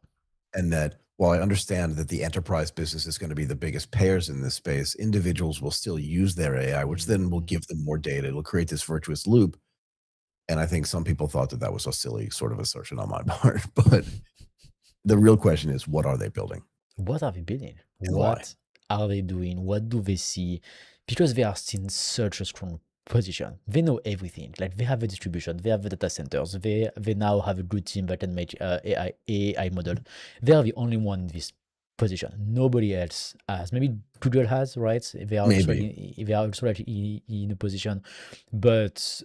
and that while I understand that the enterprise business is going to be the biggest payers in this space, individuals will still use their AI, which then will give them more data. It'll create this virtuous loop. And I think some people thought that that was a silly sort of assertion on my part. But the real question is, what are they building What are they building? and why? What are they doing? What do they see? Because they are in such a strong position. They know everything. Like, they have the distribution, they have the data centers, they now have a good team that can make AI model. They are the only one in this position. Nobody else has. Maybe Google has, right? They are also Maybe. in a position, but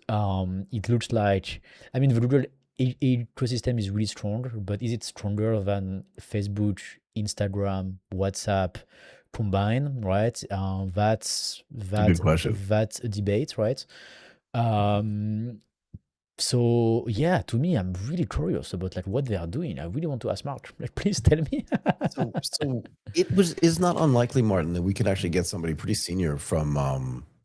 it looks like, I mean, the Google ecosystem is really strong, but is it stronger than Facebook, Instagram, WhatsApp combined, right? It's a good question. That's a debate, right? Um, so yeah, to me, I'm really curious about like what they are doing. I really want to ask Mark. Like, please tell me. So is not unlikely, Martin, that we could actually get somebody pretty senior from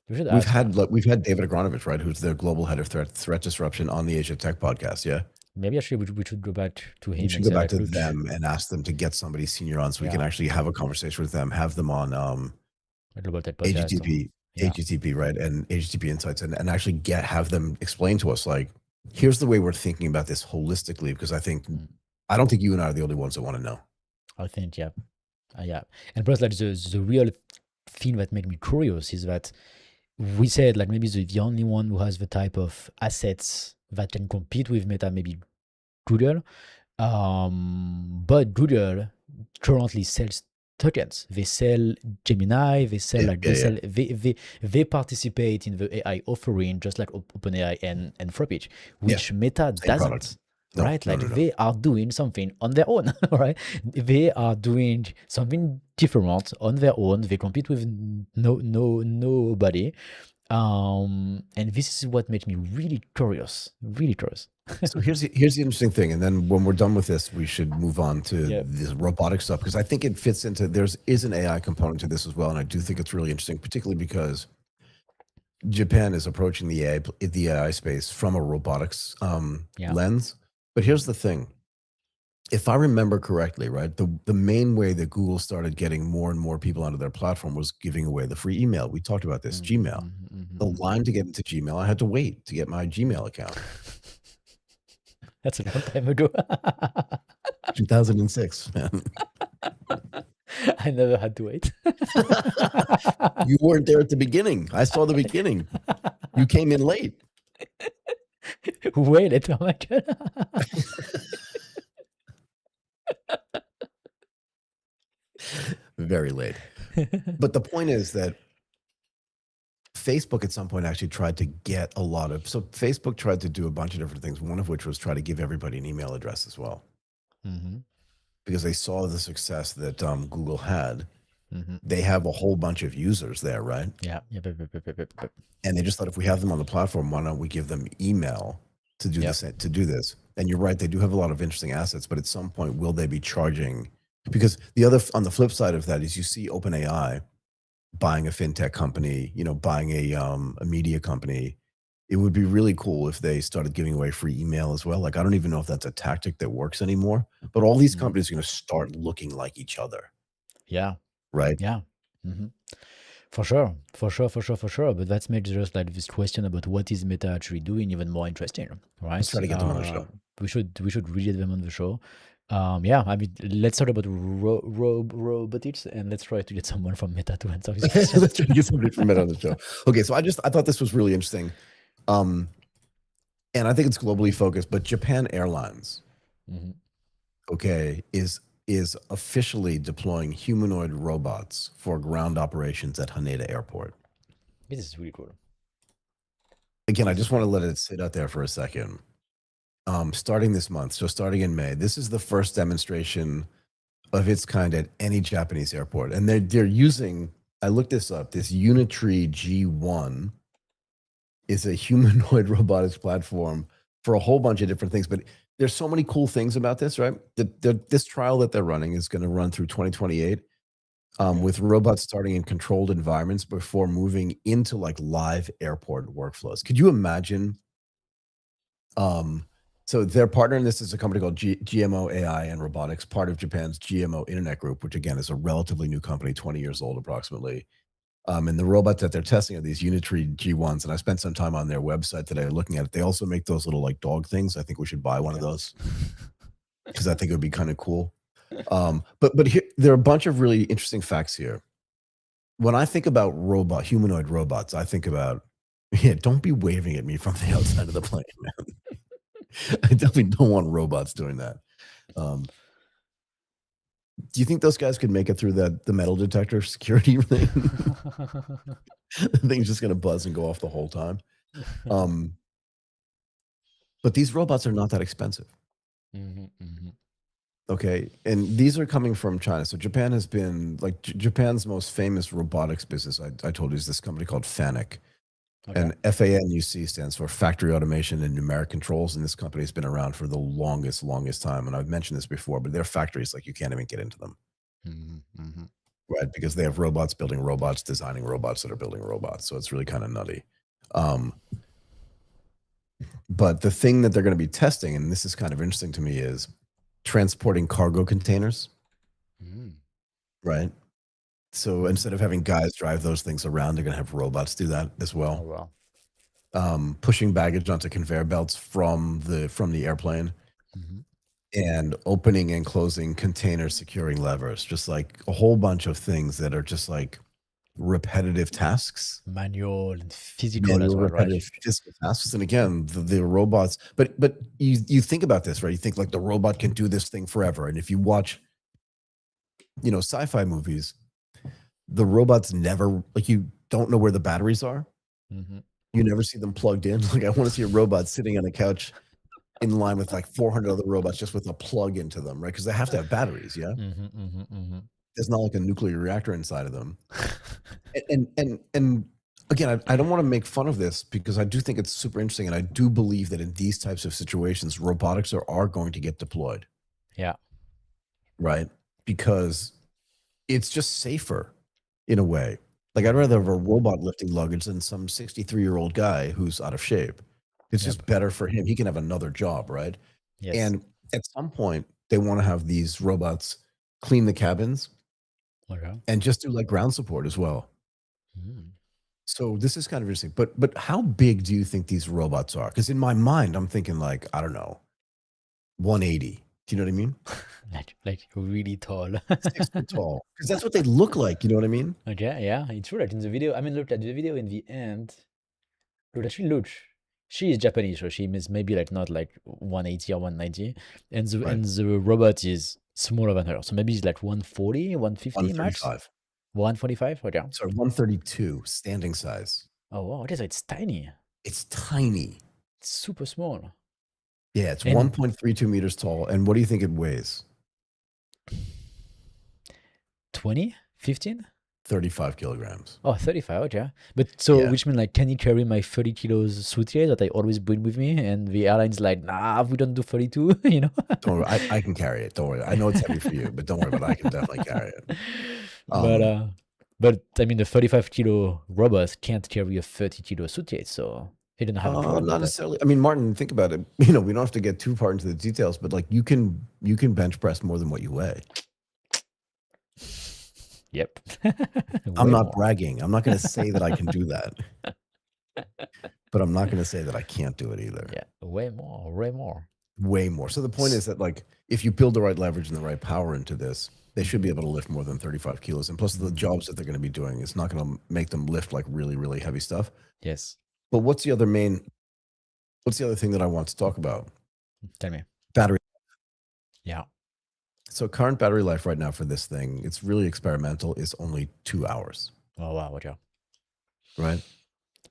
You should ask, yeah. we've had David Agronovich, right, who's the global head of threat disruption on the Asia Tech podcast. Yeah. Maybe actually we should go back to We him should and go say back like, to look, them and ask them to get somebody senior on so we can yeah, actually have a conversation with them, have them on a global tech podcast. AGTP, Yeah. right, and AGTP Insights, and actually have them explain to us like, here's the way we're thinking about this holistically, because I don't think you and I are the only ones that want to know. I think, yeah. Yeah. And plus, like, the real thing that made me curious is that we said like maybe the only one who has the type of assets that can compete with Meta, maybe Google. But Google currently sells tokens. They sell Gemini. They sell Yeah, like yeah, they yeah. sell they participate in the AI offering just like OpenAI and Anthropic, Yeah. which Meta Same product. doesn't. No, Right, no, like no, no. they are doing something on their own, right? They are doing something different on their own. They compete with nobody, and this is what made me really curious, really curious. So here's the interesting thing, and then when we're done with this, we should move on to Yeah. this robotic stuff, because I think it fits into is an AI component to this as well, and I do think it's really interesting, particularly because Japan is approaching the AI space from a robotics Yeah. lens. But here's the thing: if I remember correctly, right, the main way that Google started getting more and more people onto their platform was giving away the free email. We talked about this, Gmail. The line to get into Gmail, I had to wait to get my Gmail account. That's a long time ago. 2006, man. I never had to wait. You weren't there at the beginning. I saw the beginning. You came in late. Way later, Michael. Very late. But the point is that Facebook at some point actually tried to get a lot of, so Facebook tried to do a bunch of different things, one of which was try to give everybody an email address as well, because they saw the success that Google had. They have a whole bunch of users there, right? Yeah. And they just thought, if we have them on the platform, why don't we give them email to do this? To do this, and you're right, they do have a lot of interesting assets. But at some point, will they be charging? Because the other, on the flip side of that, is you see OpenAI buying a fintech company, buying a media company. It would be really cool if they started giving away free email as well. Like, I don't even know if that's a tactic that works anymore. But all these companies are going to start looking like each other. Yeah. Right. Yeah. For sure. But that's made just like this question about what is Meta actually doing even more interesting, right? Let's try to get them on the show. We should really get them on the show. Yeah, I mean, let's talk about robotics, and let's try to get someone from Meta to answer this question. Let's try to get somebody from Meta on the show. Okay, so I thought this was really interesting, and I think it's globally focused. But Japan Airlines, okay, is officially deploying humanoid robots for ground operations at Haneda Airport. This is really cool. Again, I just want to let it sit out there for a second. Starting this month, so starting in May, this is the first demonstration of its kind at any Japanese airport. And they're using, I looked this up, this Unitree G1 is a humanoid robotics platform for a whole bunch of different things. But there's so many cool things about this, right? This trial that they're running is going to run through 2028 with robots starting in controlled environments before moving into like live airport workflows. Could you imagine? So their partner in this is a company called GMO AI and Robotics, part of Japan's GMO Internet Group, which again is a relatively new company, 20 years old approximately. And the robots that they're testing are these Unitree G1s. And I spent some time on their website today looking at it. They also make those little like dog things. I think we should buy one of those because I think it would be kind of cool. But here, there are a bunch of really interesting facts here. When I think about humanoid robots, I think about, don't be waving at me from the outside of the plane, man. I definitely don't want robots doing that. Do you think those guys could make it through the metal detector security thing? The thing's just going to buzz and go off the whole time. But these robots are not that expensive. Okay, and these are coming from China. So Japan has been like Japan's most famous robotics business. I told you is this company called FANUC. Okay. And FANUC stands for Factory Automation and Numeric Controls, and this company has been around for the longest time. And I've mentioned this before, but their factories, like, you can't even get into them, right? Because they have robots building robots, designing robots that are building robots. So it's really kind of nutty. But the thing that they're going to be testing, and this is kind of interesting to me, is transporting cargo containers, right? So instead of having guys drive those things around, they're going to have robots do that as well. Oh, wow. Pushing baggage onto conveyor belts from the airplane, and opening and closing containers, securing levers, just like a whole bunch of things that are just like repetitive tasks, manual and physical as well, repetitive physical tasks. And again, the robots. But you think about this, right? You think like the robot can do this thing forever, and if you watch, sci-fi movies, the robots never, like, you don't know where the batteries are. You never see them plugged in. Like, I want to see a robot sitting on a couch in line with like 400 other robots just with a plug into them, right? Because they have to have batteries, yeah? There's not like a nuclear reactor inside of them. and again, I don't want to make fun of this because I do think it's super interesting, and I do believe that in these types of situations, robotics are going to get deployed. Yeah. Right? Because it's just safer. In a way, like, I'd rather have a robot lifting luggage than some 63-year-old guy who's out of shape. It's just better for him. He can have another job, right? Yes. And at some point, they want to have these robots clean the cabins and just do like ground support as well. So this is kind of interesting. But how big do you think these robots are? Because in my mind, I'm thinking like, I don't know, 180. Do you know what I mean? Like really tall. 6 foot tall. Because that's what they look like. You know what I mean? Okay, yeah, it's true. Like in the video, I mean, look at the video in the end. Look, actually, look, she is Japanese, so she is maybe like not like 180 or 190, and the Right. robot is smaller than her, so maybe it's like 140, 150 max, 135. 145. Okay. Sorry, 132 standing size. Oh wow, okay, so it's tiny. It's tiny. It's super small. Yeah, it's And 1.32 meters tall. And what do you think it weighs? 20, 15? 35 kilograms. Oh, 35, okay. But so, Yeah. which means like, can you carry my 30 kilos suitcase that I always bring with me? And the airline's like, nah, we don't do 32, you know? Don't worry. I can carry it. Don't worry. I know it's heavy for you, but don't worry about it. I can definitely carry it. But I mean, the 35 kilo robot can't carry a 30 kilo suitcase, so he didn't have a problem Not with that. necessarily. I mean, Martin, think about it. We don't have to get too far into the details, but like you can bench press more than what you weigh. Yep. I'm Way not more. bragging. I'm not going to say that I can do that, but I'm not going to say that I can't do it either. Yeah, way more, way more. Way more. So the point is that like if you build the right leverage and the right power into this, they should be able to lift more than 35 kilos. And plus the jobs that they're going to be doing, it's not going to make them lift like really, really heavy stuff. Yes. But what's the other thing that I want to talk about? Tell me. Battery. Yeah. So current battery life right now for this thing, it's really experimental, is only 2 hours. Oh, wow. Okay. Right?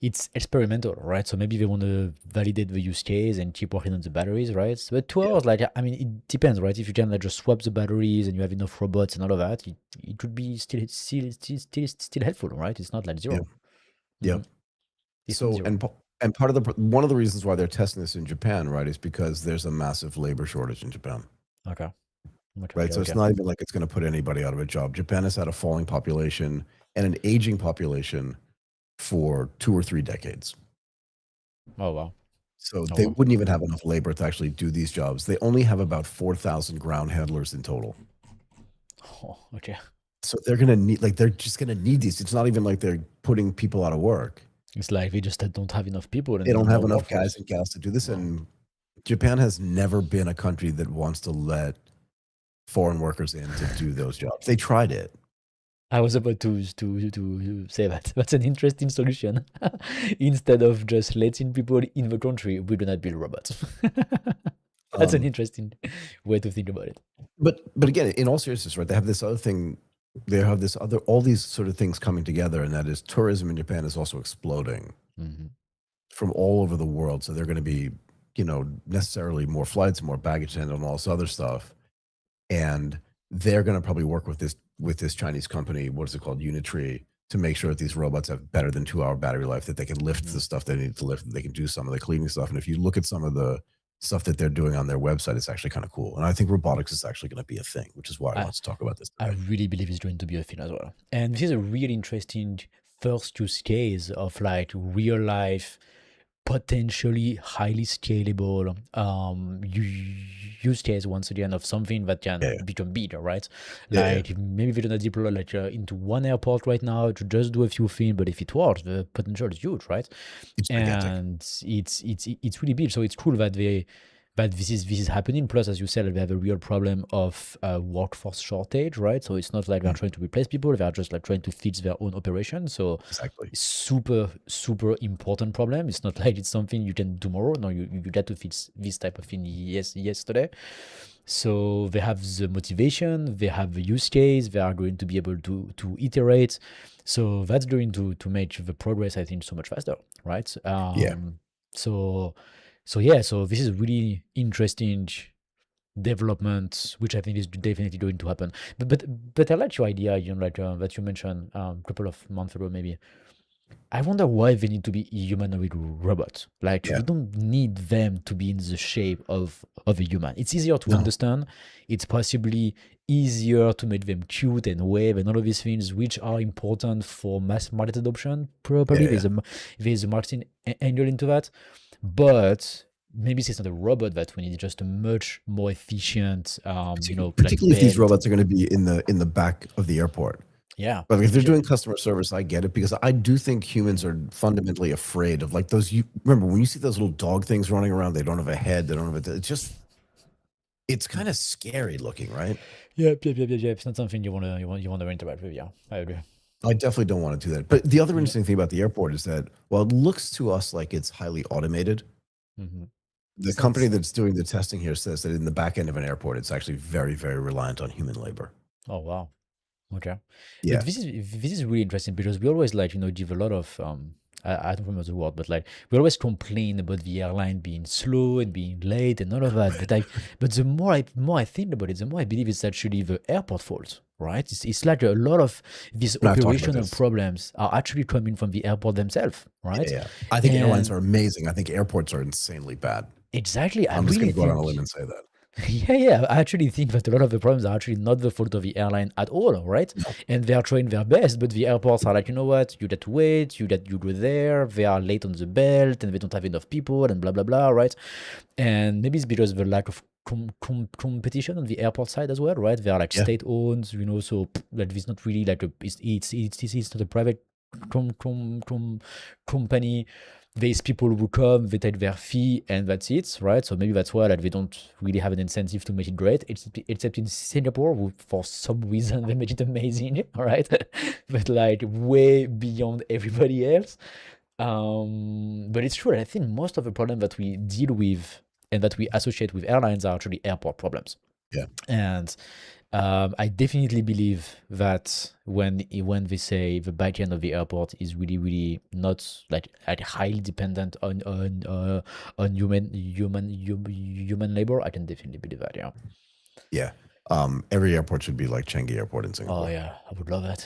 It's experimental, right? So maybe they want to validate the use case and keep working on the batteries, right? But 2 hours, like, I mean, it depends, right? If you can like just swap the batteries and you have enough robots and all of that, it would be still helpful, right? It's not like zero. Yeah. Mhm. It's So not zero. and part of one of the reasons why they're testing this in Japan, right, is because there's a massive labor shortage in Japan. Okay. Right. So it's not even like it's going to put anybody out of a job. Japan has had a falling population and an aging population for 2 or 3 decades. Oh, wow. So they wouldn't even have enough labor to actually do these jobs. They only have about 4,000 ground handlers in total. Oh, okay. So they're going to need, like, they're just going to need these. It's not even like they're putting people out of work. It's like they just don't have enough people. And They don't have no enough workforce. guys and gals to do this. And Japan has never been a country that wants to let foreign workers in to do those jobs. They tried it. I was about to say that. That's an interesting solution. Instead of just letting people in the country, we do not build robots. That's an interesting way to think about it. But again, in all seriousness, right? They have this other thing. They have this other, all these sort of things coming together, and that is tourism in Japan is also exploding from all over the world. So they're going to be, necessarily more flights, more baggage handling, and all this other stuff. And they're going to probably work with this Chinese company, what is it called, Unitree, to make sure that these robots have better than 2 hour battery life, that they can lift the stuff they need to lift, that they can do some of the cleaning stuff. And if you look at some of the stuff that they're doing on their website, it's actually kind of cool. And I think robotics is actually going to be a thing, which is why I want to talk about this today. I really believe it's going to be a thing as well. And this is a really interesting first use case of like real life, potentially highly scalable use case, once again, of something that can become bigger, right? Like maybe we don't deploy like into one airport right now to just do a few things, but if it works, the potential is huge, right? It's and it's really big. So it's cool that this is happening. Plus, as you said, they have a real problem of workforce shortage, right? So it's not like they're trying to replace people; they're just like trying to fix their own operation. So exactly, super important problem. It's not like it's something you can do tomorrow. No, you get to fix this type of thing yesterday. So they have the motivation, they have the use case, they are going to be able to iterate. So that's going to make the progress, I think, so much faster, right? So this is really interesting development, which I think is definitely going to happen. But I like your idea, that you mentioned a couple of months ago, maybe. I wonder why they need to be humanoid robots. Like, we don't need them to be in the shape of a human. It's easier to understand. It's possibly easier to make them cute and wave and all of these things, which are important for mass market adoption. Probably there's a marketing angle into that. But maybe it's not a robot that we need, just a much more efficient, particularly if these robots are going to be in the back of the airport. Yeah. But if they're doing customer service, I get it, because I do think humans are fundamentally afraid of like those. You remember when you see those little dog things running around, they don't have a head, they don't have it's just It's kind of scary looking, right? Yep. It's not something you want to interact with. Yeah, I agree. I definitely don't want to do that. But the other interesting thing about the airport is that while it looks to us like it's highly automated, Mm-hmm. the company that's doing the testing here says that in the back end of an airport, it's actually very, very reliant on human labor. Oh wow. Okay. But Yeah. this is really interesting because we always give a lot of I don't remember the word, but like we always complain about the airline being slow and being late and all of that. But the more I think about it, the more I believe it's actually the airport fault, right? It's like a lot of these And I've talked about operational this. problems are actually coming from the airport themselves, right? Yeah. I think airlines And are amazing. I think airports are insanely bad. exactly, I I'm just really going to go out on a limb think. and say that. Yeah. I actually think that a lot of the problems are actually not the fault of the airline at all, right? No. And they are trying their best, but the airports are like, you know what, you got to wait, you go there, they are late on the belt, and they don't have enough people, and blah blah blah, right? And maybe it's because of the lack of competition on the airport side as well, right? They are like Yeah. state-owned, so like it's not really like it's not a private company. There's people who come, they take their fee, and that's it, right? So maybe that's why like they don't really have an incentive to make it great. Except in Singapore, who for some reason they made it amazing, all right? But like way beyond everybody else. But it's true. And I think most of the problem that we deal with and that we associate with airlines are actually airport problems. Yeah. And I definitely believe that when they say the back end of the airport is really not like highly dependent on human labor, I can definitely believe that. Yeah. Yeah. Every airport should be like Changi Airport in Oh Singapore. yeah, I would love that.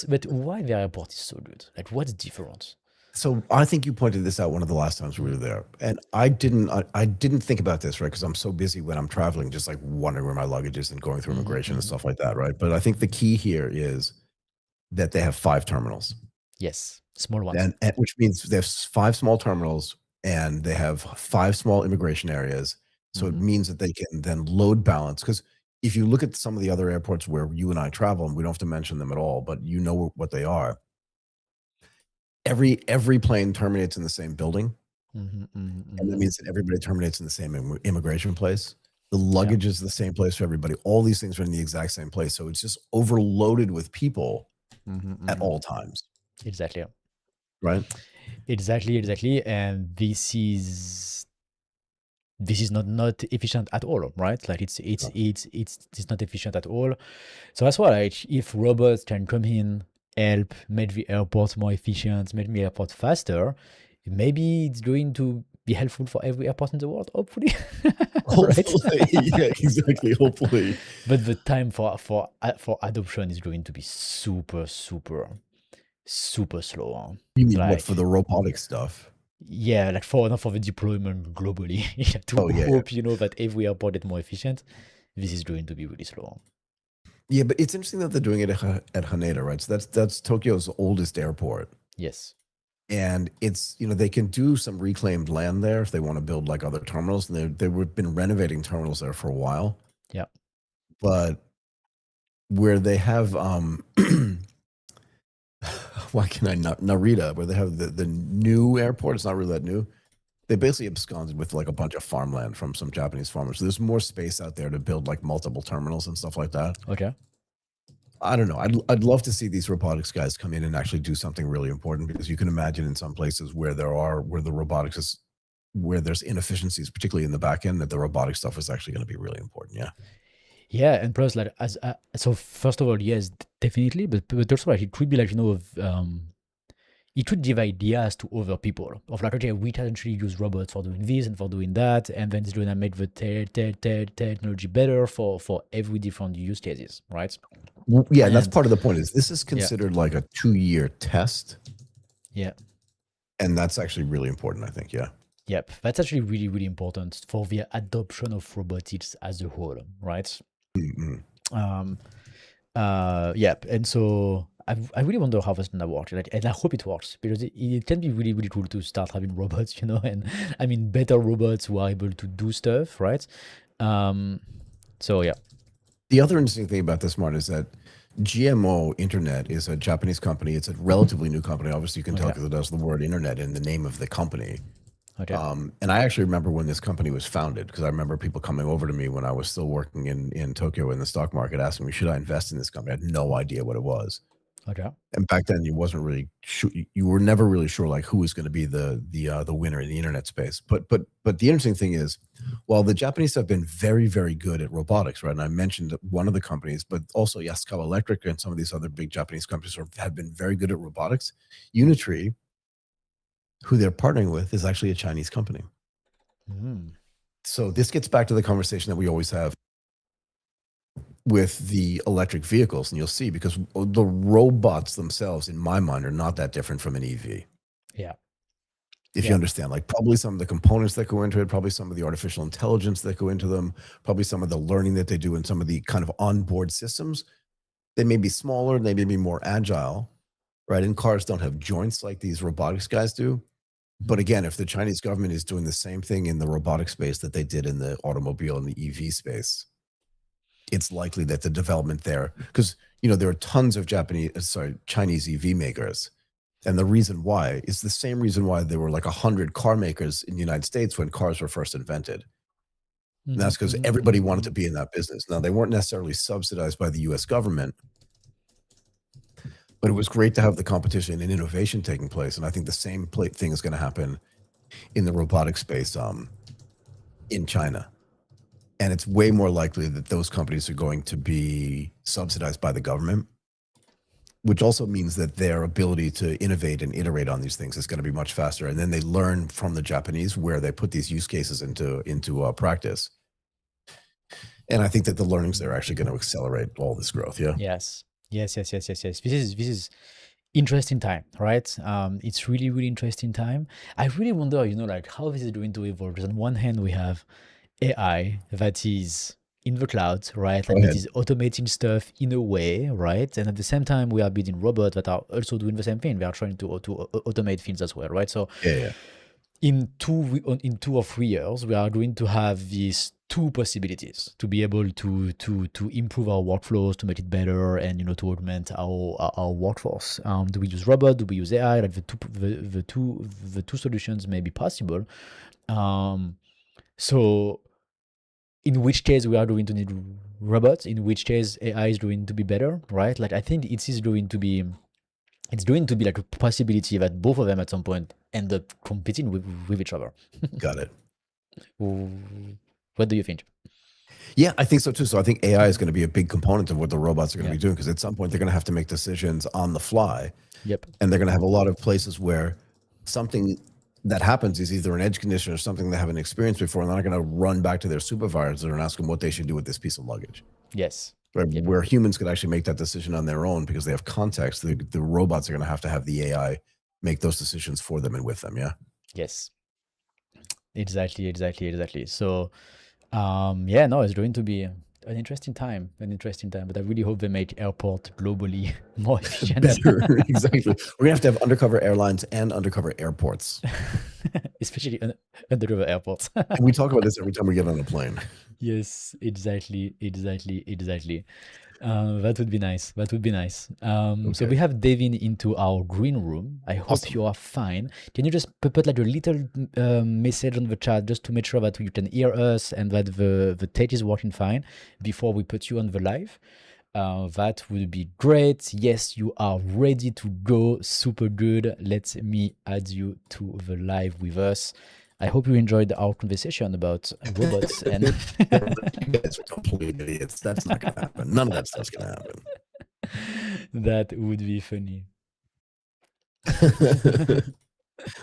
But why the airport is so good? Like, what's different? So I think you pointed this out one of the last times we were there, and I didn't think about this, right? Because I'm so busy when I'm traveling, just like wondering where my luggage is and going through immigration and stuff like that, right? But I think the key here is that they have 5 terminals, Yes, small ones. and which means they have 5 small terminals, and they have 5 small immigration areas. So it means that they can then load balance. Because if you look at some of the other airports where you and I travel, and we don't have to mention them at all, but you know what they are. Every plane terminates in the same building, and that means that everybody terminates in the same immigration place. The Yeah. luggage is the same place for everybody. All these things are in the exact same place, so it's just overloaded with people at all times, Exactly. right? Exactly. And this is not efficient at all, right? Like it's not efficient at all. So that's why like if robots can come in, help make the airport more efficient, make the airport faster, maybe it's going to be helpful for every airport in the world, hopefully. Right? Hopefully, yeah, exactly. Hopefully, But the time for adoption is going to be super slow. you mean what, for Like the robotic stuff? yeah, like for not for the deployment globally. Yeah, to Oh yeah, hope that every airport is more efficient. This is going to be really slow. yeah. But it's interesting that they're doing it at Haneda, right? So that's Tokyo's oldest airport. Yes. And it's, they can do some reclaimed land there if they want to build like other terminals. And they've been renovating terminals there for a while. Yeah. But where they have, why can I not, Narita, where they have the new airport, it's not really that new. They basically absconded with like a bunch of farmland from some Japanese farmers. So there's more space out there to build like multiple terminals and stuff like that. Okay. I don't know. I'd love to see these robotics guys come in and actually do something really important, because you can imagine in some places where the robotics is, where there's inefficiencies, particularly in the back end, that the robotic stuff is actually going to be really important. Yeah. Yeah, and plus like so first of all, yes, definitely, but also like it could be like it could give ideas to other people of like, okay, we can actually use robots for doing this and for doing that, and then it's going to make the technology better for every different use cases, right? Yeah, that's And part of the point. Is this is considered like a 2-year test, yeah, and that's actually really important, I think. Yeah. yep, that's actually really important for the adoption of robotics as a whole, right? Mhm. Yep, and so I really wonder how that's gonna work, like, and I hope it works because it can be really cool to start having robots, and I mean better robots who are able to do stuff, right? So yeah. The other interesting thing about this, Martin, is that GMO Internet is a Japanese company. It's a relatively new company. Obviously, you can tell Okay. because it has the word internet in the name of the company. Okay. And I actually remember when this company was founded, because I remember people coming over to me when I was still working in Tokyo in the stock market, asking me, should I invest in this company? I had no idea what it was. Okay. And back then, you wasn't really sure, you were never really sure like who was going to be the winner in the internet space. But the interesting thing is, while the Japanese have been very, very good at robotics, right? And I mentioned one of the companies, but also Yaskawa Electric and some of these other big Japanese companies have been very good at robotics. Unitree, who they're partnering with, is actually a Chinese company. So this gets back to the conversation that we always have with the electric vehicles, and you'll see, because the robots themselves, in my mind, are not that different from an EV. Yeah. If you understand, like probably some of the components that go into it, probably some of the artificial intelligence that go into them, probably some of the learning that they do, and some of the kind of onboard systems, they may be smaller, they may be more agile, right? And cars don't have joints like these robotics guys do. But again, if the Chinese government is doing the same thing in the robotic space that they did in the automobile and the EV space, it's likely that the development there, because there are tons of Chinese EV makers, and the reason why is the same reason why there were like 100 car makers in the United States when cars were first invented. And that's because everybody wanted to be in that business. Now, they weren't necessarily subsidized by the U.S. government, but it was great to have the competition and innovation taking place. And I think the same thing is going to happen in the robotic space in China. And it's way more likely that those companies are going to be subsidized by the government, which also means that their ability to innovate and iterate on these things is going to be much faster. And then they learn from the Japanese where they put these use cases into practice. And I think that the learnings there are actually going to accelerate all this growth. Yeah. Yes. This is interesting time, right? It's really, really interesting time. I really wonder, like how this is going to evolve. Because on one hand, we have AI that is in the cloud, right? And it is automating stuff in a way, right? And at the same time, we are building robots that are also doing the same thing. They are trying to automate things as well, right? So in 2 or 3 years, we are going to have these two possibilities to be able to improve our workflows, to make it better, and to augment our workforce. Do we use robot? Do we use AI? Like the two solutions may be possible. So in which case we are going to need robots, in which case AI is going to be better, right? Like I think it's going to be like a possibility that both of them at some point end up competing with each other. Got it. What do you think? Yeah, I think so too. So I think AI is going to be a big component of what the robots are going to be doing, because at some point they're going to have to make decisions on the fly. Yep. And they're going to have a lot of places where something that happens is either an edge condition or something they haven't experienced before, and they're not going to run back to their supervisor and ask them what they should do with this piece of luggage. Yes. Right? Yep. Where humans could actually make that decision on their own because they have context, the robots are going to have the AI make those decisions for them and with them. Yeah. Yes. Exactly. So, it's going to be an interesting time, but I really hope they make airport globally more efficient. Better, exactly. We're going to have undercover airlines and undercover airports. Especially undercover airports. And we talk about this every time we get on a plane. Yes, exactly. That would be nice. Okay. So we have Devin into our green room. I hope you are fine. Can you just put like a little message on the chat just to make sure that you can hear us and that the tape is working fine before we put you on the live? That would be great. Yes, you are ready to go. Super good. Let me add you to the live with us. I hope you enjoyed our conversation about robots and you guys are complete idiots. That's not gonna happen. None of that stuff's gonna happen. That would be funny.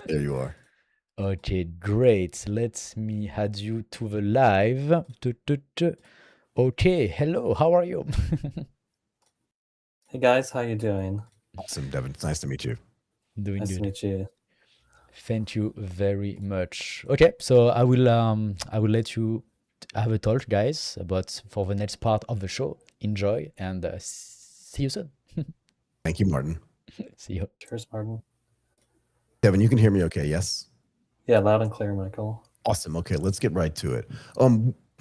There you are. Okay, great. Let me add you to the live. Okay, hello, how are you? Hey guys, how you doing? Awesome, Devin. It's nice to meet you. Doing nice good. to meet you. Thank you very much. Okay, so I will let you have a talk, guys, about for the next part of the show. Enjoy and see you soon. Thank you, Martin. See you. Cheers, Martin. Devin, you can hear me okay, yes? Yeah, loud and clear, Michael. Awesome. Okay, let's get right to it.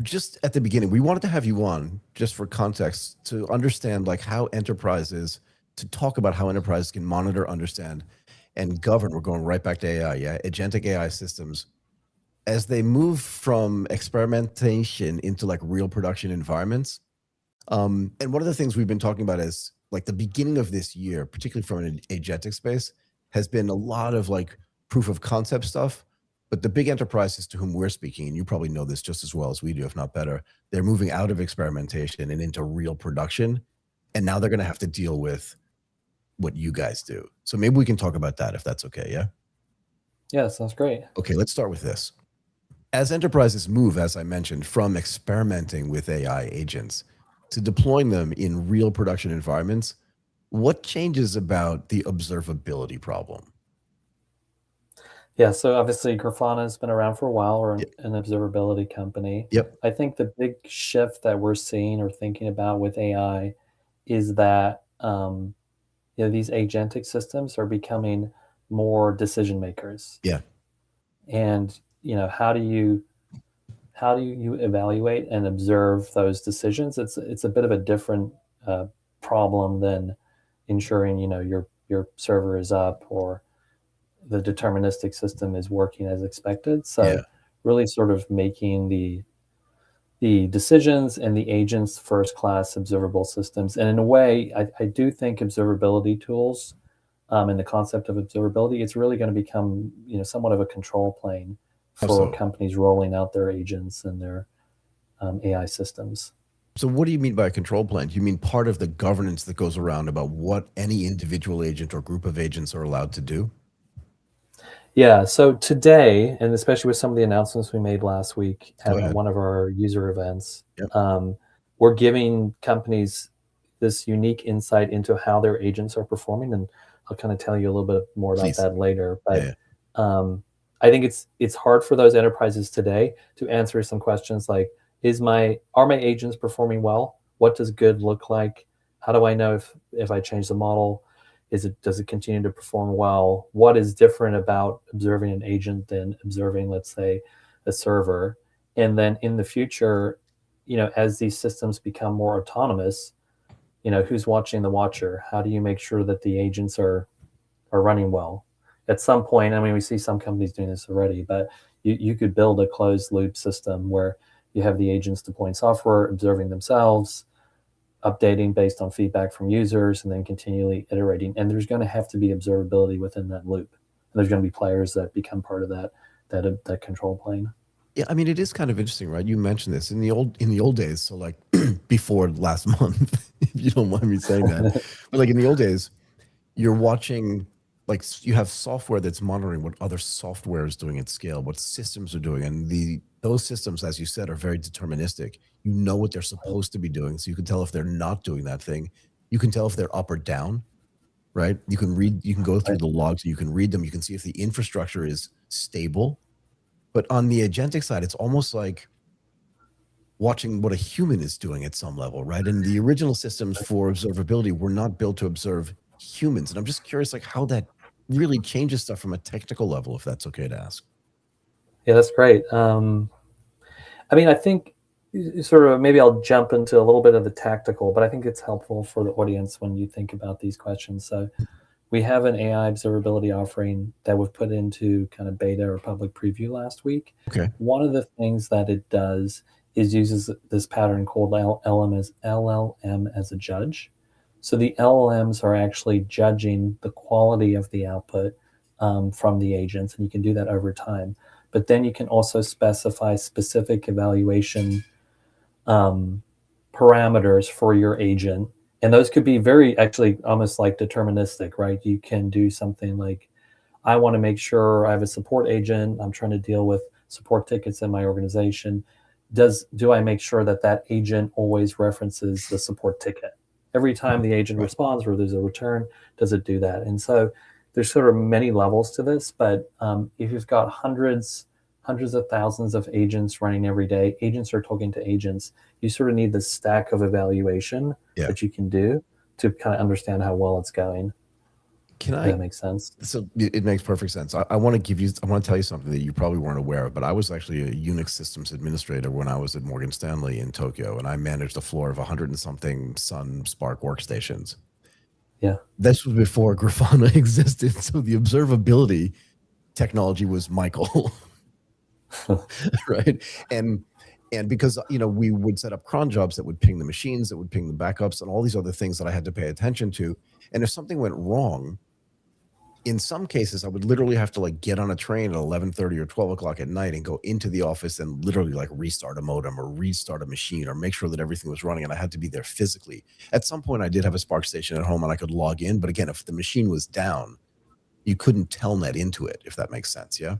Just at the beginning, we wanted to have you on just for context to understand like how enterprises, to talk about how enterprises can monitor, understand, and govern. We're going right back to AI, yeah? Agentic AI systems as they move from experimentation into like real production environments. And one of the things we've been talking about is like the beginning of this year, particularly from an agentic space, has been a lot of like proof of concept stuff. But the big enterprises to whom we're speaking, and you probably know this just as well as we do, if not better, they're moving out of experimentation and into real production. And now they're going to have to deal with what you guys do. So maybe we can talk about that if that's okay. Yeah. Yeah, sounds great. Okay, let's start with this. As enterprises move, as I mentioned, from experimenting with AI agents to deploying them in real production environments, what changes about the observability problem? Yeah, so obviously Grafana has been around for a while. We're Yep. an observability company. Yep. I think the big shift that we're seeing or thinking about with AI is that these agentic systems are becoming more decision makers. Yeah. And how do you evaluate and observe those decisions? It's a bit of a different problem than ensuring your server is up or the deterministic system is working as expected. So Yeah. really sort of making the decisions and the agents first class observable systems. And in a way, I do think observability tools and the concept of observability, it's really going to become somewhat of a control plane How for so? companies rolling out their agents and their AI systems. So what do you mean by a control plane? Do you mean part of the governance that goes around about what any individual agent or group of agents are allowed to do? Yeah, so today, and especially with some of the announcements we made last week Go at ahead. one of our user events, Yep. we're giving companies this unique insight into how their agents are performing, and I'll kind of tell you a little bit more about Please. that later. But Yeah. I think it's hard for those enterprises today to answer some questions like, are my agents performing well? What does good look like? How do I know if I change the model? Does it continue to perform well? What is different about observing an agent than observing, let's say, a server? And then in the future, as these systems become more autonomous, who's watching the watcher? How do you make sure that the agents are running well? At some point, I mean, we see some companies doing this already, but you could build a closed loop system where you have the agents deploying software, observing themselves, updating based on feedback from users, and then continually iterating. And there's going to have to be observability within that loop. And there's going to be players that become part of that control plane. Yeah, I mean, it is kind of interesting, right? You mentioned this in the old days, so like before last month, if you don't mind me saying that. But like in the old days, you're watching, like you have software that's monitoring what other software is doing at scale, what systems are doing, and those systems, as you said, are very deterministic. You know what they're supposed to be doing, so you can tell if they're not doing that thing. You can tell if they're up or down, right? You can go through the logs, you can read them, you can see if the infrastructure is stable. But on the agentic side, it's almost like watching what a human is doing at some level, right? And the original systems for observability were not built to observe humans. And I'm just curious, like how that really changes stuff from a technical level, if that's okay to ask. Yeah, that's great. I mean, I think sort of maybe I'll jump into a little bit of the tactical, but I think it's helpful for the audience when you think about these questions. So we have an AI observability offering that we've put into kind of beta or public preview last week. Okay. One of the things that it does is uses this pattern called LLM as a judge. So the LLMs are actually judging the quality of the output from the agents, and you can do that over time. But then you can also specify specific evaluation parameters for your agent. And those could be very, actually, almost like deterministic, right? You can do something like, I want to make sure I have a support agent. I'm trying to deal with support tickets in my organization. Do I make sure that agent always references the support ticket? Every time the agent responds or there's a return, does it do that? And so there's sort of many levels to this, but if you've got hundreds of thousands of agents running every day, agents are talking to agents, you sort of need this stack of evaluation that you can do to kind of understand how well it's going. Does that make sense? So it makes perfect sense. I want to tell you something that you probably weren't aware of, but I was actually a Unix systems administrator when I was at Morgan Stanley in Tokyo, and I managed a floor of 100 and something Sun Spark workstations. Yeah. This was before Grafana existed, so the observability technology was Michael. right? And because we would set up cron jobs that would ping the machines, that would ping the backups, and all these other things that I had to pay attention to. And if something went wrong, in some cases, I would literally have to like get on a train at 11:30 or 12 o'clock at night and go into the office and literally like restart a modem or restart a machine or make sure that everything was running. And I had to be there physically. At some point, I did have a Spark station at home and I could log in. But again, if the machine was down, you couldn't telnet into it, if that makes sense. Yeah.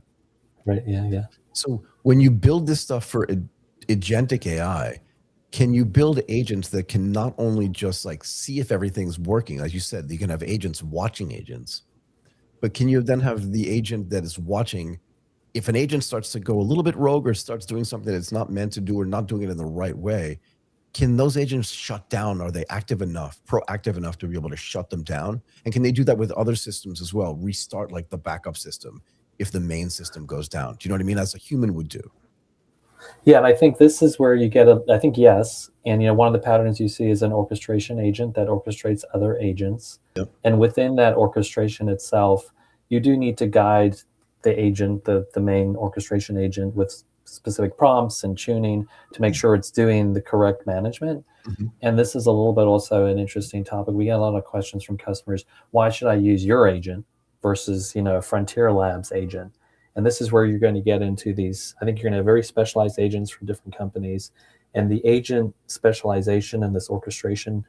Right. Yeah. So when you build this stuff for agentic AI, can you build agents that can not only just like see if everything's working, like you said, you can have agents watching agents, but can you then have the agent that is watching, if an agent starts to go a little bit rogue or starts doing something it's not meant to do or not doing it in the right way, can those agents shut down? Are they active enough, proactive enough to be able to shut them down? And can they do that with other systems as well? Restart like the backup system if the main system goes down. Do you know what I mean? As a human would do. Yeah, and I think this is where you get I think yes, and one of the patterns you see is an orchestration agent that orchestrates other agents. Yep. And within that orchestration itself, you do need to guide the agent, the main orchestration agent, with specific prompts and tuning to make sure it's doing the correct management. Mm-hmm. And this is a little bit also an interesting topic. We get a lot of questions from customers. Why should I use your agent versus, Frontier Labs agent? And this is where you're going to get into these. I think you're going to have very specialized agents from different companies. And the agent specialization and this orchestration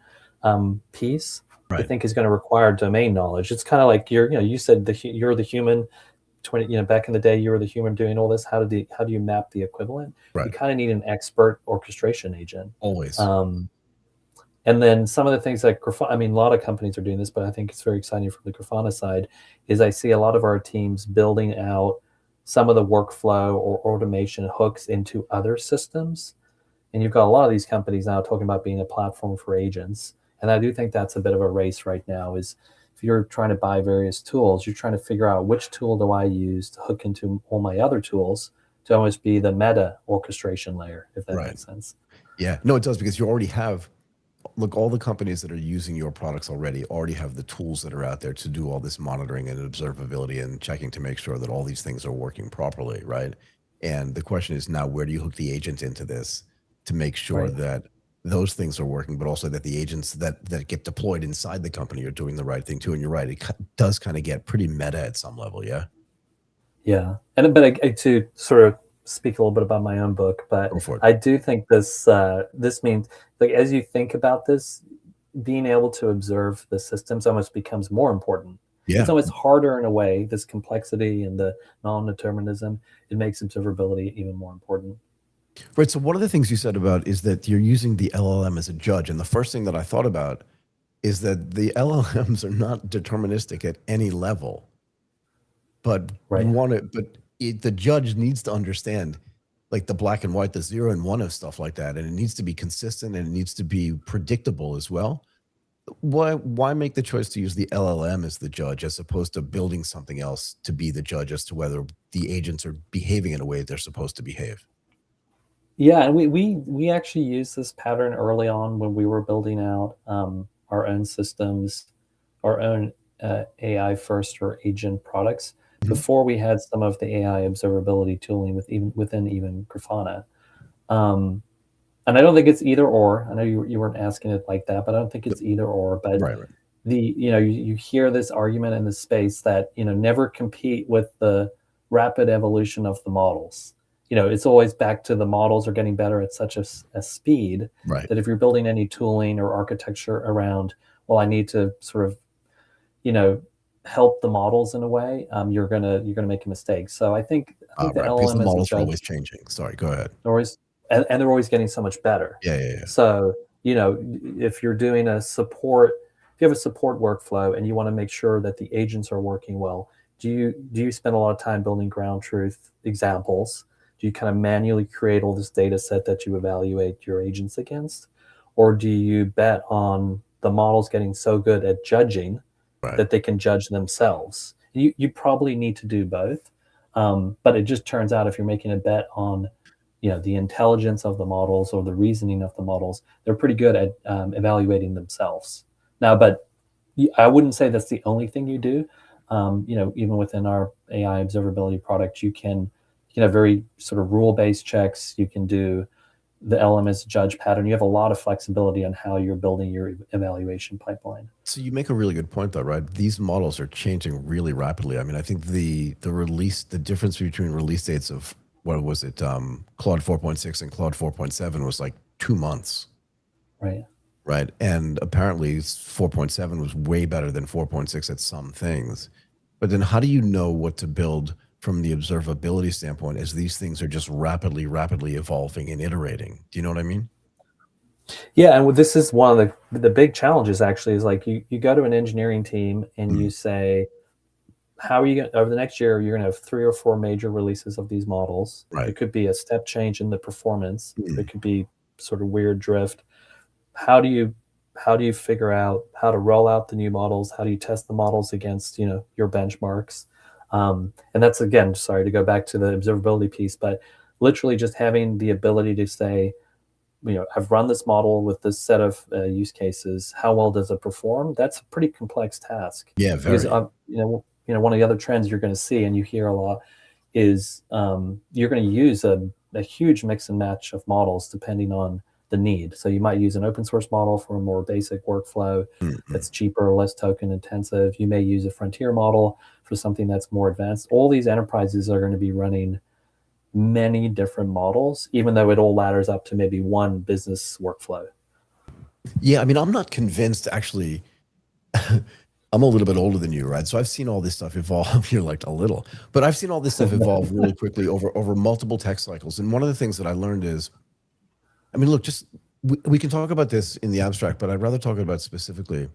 piece, right, I think, is going to require domain knowledge. It's kind of like you said you're the human. Back in the day, you were the human doing all this. How do you map the equivalent? right. You kind of need an expert orchestration agent. Always. And then some of the things like Grafana, I mean, a lot of companies are doing this, but I think it's very exciting from the Grafana side, is I see a lot of our teams building out some of the workflow or automation hooks into other systems. And you've got a lot of these companies now talking about being a platform for agents. And I do think that's a bit of a race right now, is if you're trying to buy various tools, you're trying to figure out which tool do I use to hook into all my other tools to almost be the meta orchestration layer, if that makes sense. Yeah, no, it does, because you already have, look, all the companies that are using your products already have the tools that are out there to do all this monitoring and observability and checking to make sure that all these things are working properly, right? And the question is now, where do you hook the agent into this to make sure that those things are working, but also that the agents that get deployed inside the company are doing the right thing too? And you're right, it does kind of get pretty meta at some level, yeah? Yeah, but to sort of speak a little bit about my own book, but I do think this means, like, as you think about this, being able to observe the systems almost becomes more important. Yeah. It's almost harder in a way, this complexity and the non-determinism, it makes observability even more important. Right. So one of the things you said about is that you're using the LLM as a judge. And the first thing that I thought about is that the LLMs are not deterministic at any level. But the judge needs to understand like the black and white, the 0 and 1 of stuff like that. And it needs to be consistent and it needs to be predictable as well. Why make the choice to use the LLM as the judge as opposed to building something else to be the judge as to whether the agents are behaving in a way they're supposed to behave? Yeah, and we actually used this pattern early on when we were building out our own systems, our own AI first or agent products, before we had some of the AI observability tooling within Grafana. And I don't think it's either or. I know you weren't asking it like that, but I don't think it's either or. But you hear this argument in the space that never compete with the rapid evolution of the models. It's always back to the models are getting better at such a speed that if you're building any tooling or architecture around, well, I need to sort of, help the models in a way, you're gonna make a mistake. So I think the LLM, because the models are always changing. Sorry, go ahead. And they're always getting so much better. Yeah. So if you're doing if you have a support workflow and you want to make sure that the agents are working well, do you spend a lot of time building ground truth examples? Do you kind of manually create all this data set that you evaluate your agents against? Or do you bet on the models getting so good at judging that they can judge themselves? You probably need to do both. But it just turns out if you're making a bet on the intelligence of the models or the reasoning of the models, they're pretty good at evaluating themselves. Now, but I wouldn't say that's the only thing you do. Even within our AI observability product, you can very sort of rule-based checks. You can do the LM as a judge pattern. You have a lot of flexibility on how you're building your evaluation pipeline. So you make a really good point, though, right? These models are changing really rapidly. I mean, I think the difference between release dates of what was it, Claude 4.6 and Claude 4.7 was like 2 months, Right. right? And apparently 4.7 was way better than 4.6 at some things. But then how do you know what to build from the observability standpoint as these things are just rapidly evolving and iterating? Do you know what I mean? Yeah, and this is one of the big challenges actually is like you go to an engineering team and you say, how are you going over the next year, you're going to have 3 or 4 major releases of these models. Right. It could be a step change in the performance. It could be sort of weird drift. How do you figure out how to roll out the new models? How do you test the models against, your benchmarks? And that's, again, sorry to go back to the observability piece, but literally just having the ability to say, I've run this model with this set of use cases. How well does it perform? That's a pretty complex task. Yeah, very. Because one of the other trends you're going to see and you hear a lot is you're going to use a huge mix and match of models depending on the need. So you might use an open source model for a more basic workflow that's cheaper or less token intensive. You may use a frontier model for something that's more advanced. All these enterprises are going to be running many different models, even though it all ladders up to maybe one business workflow. Yeah, I mean, I'm not convinced actually. I'm a little bit older than you, right? So I've seen all this stuff evolve. You're like a little, but I've seen all this stuff evolve really quickly over multiple tech cycles. And one of the things that I learned is, I mean, look, just we can talk about this in the abstract, but I'd rather talk about it specifically.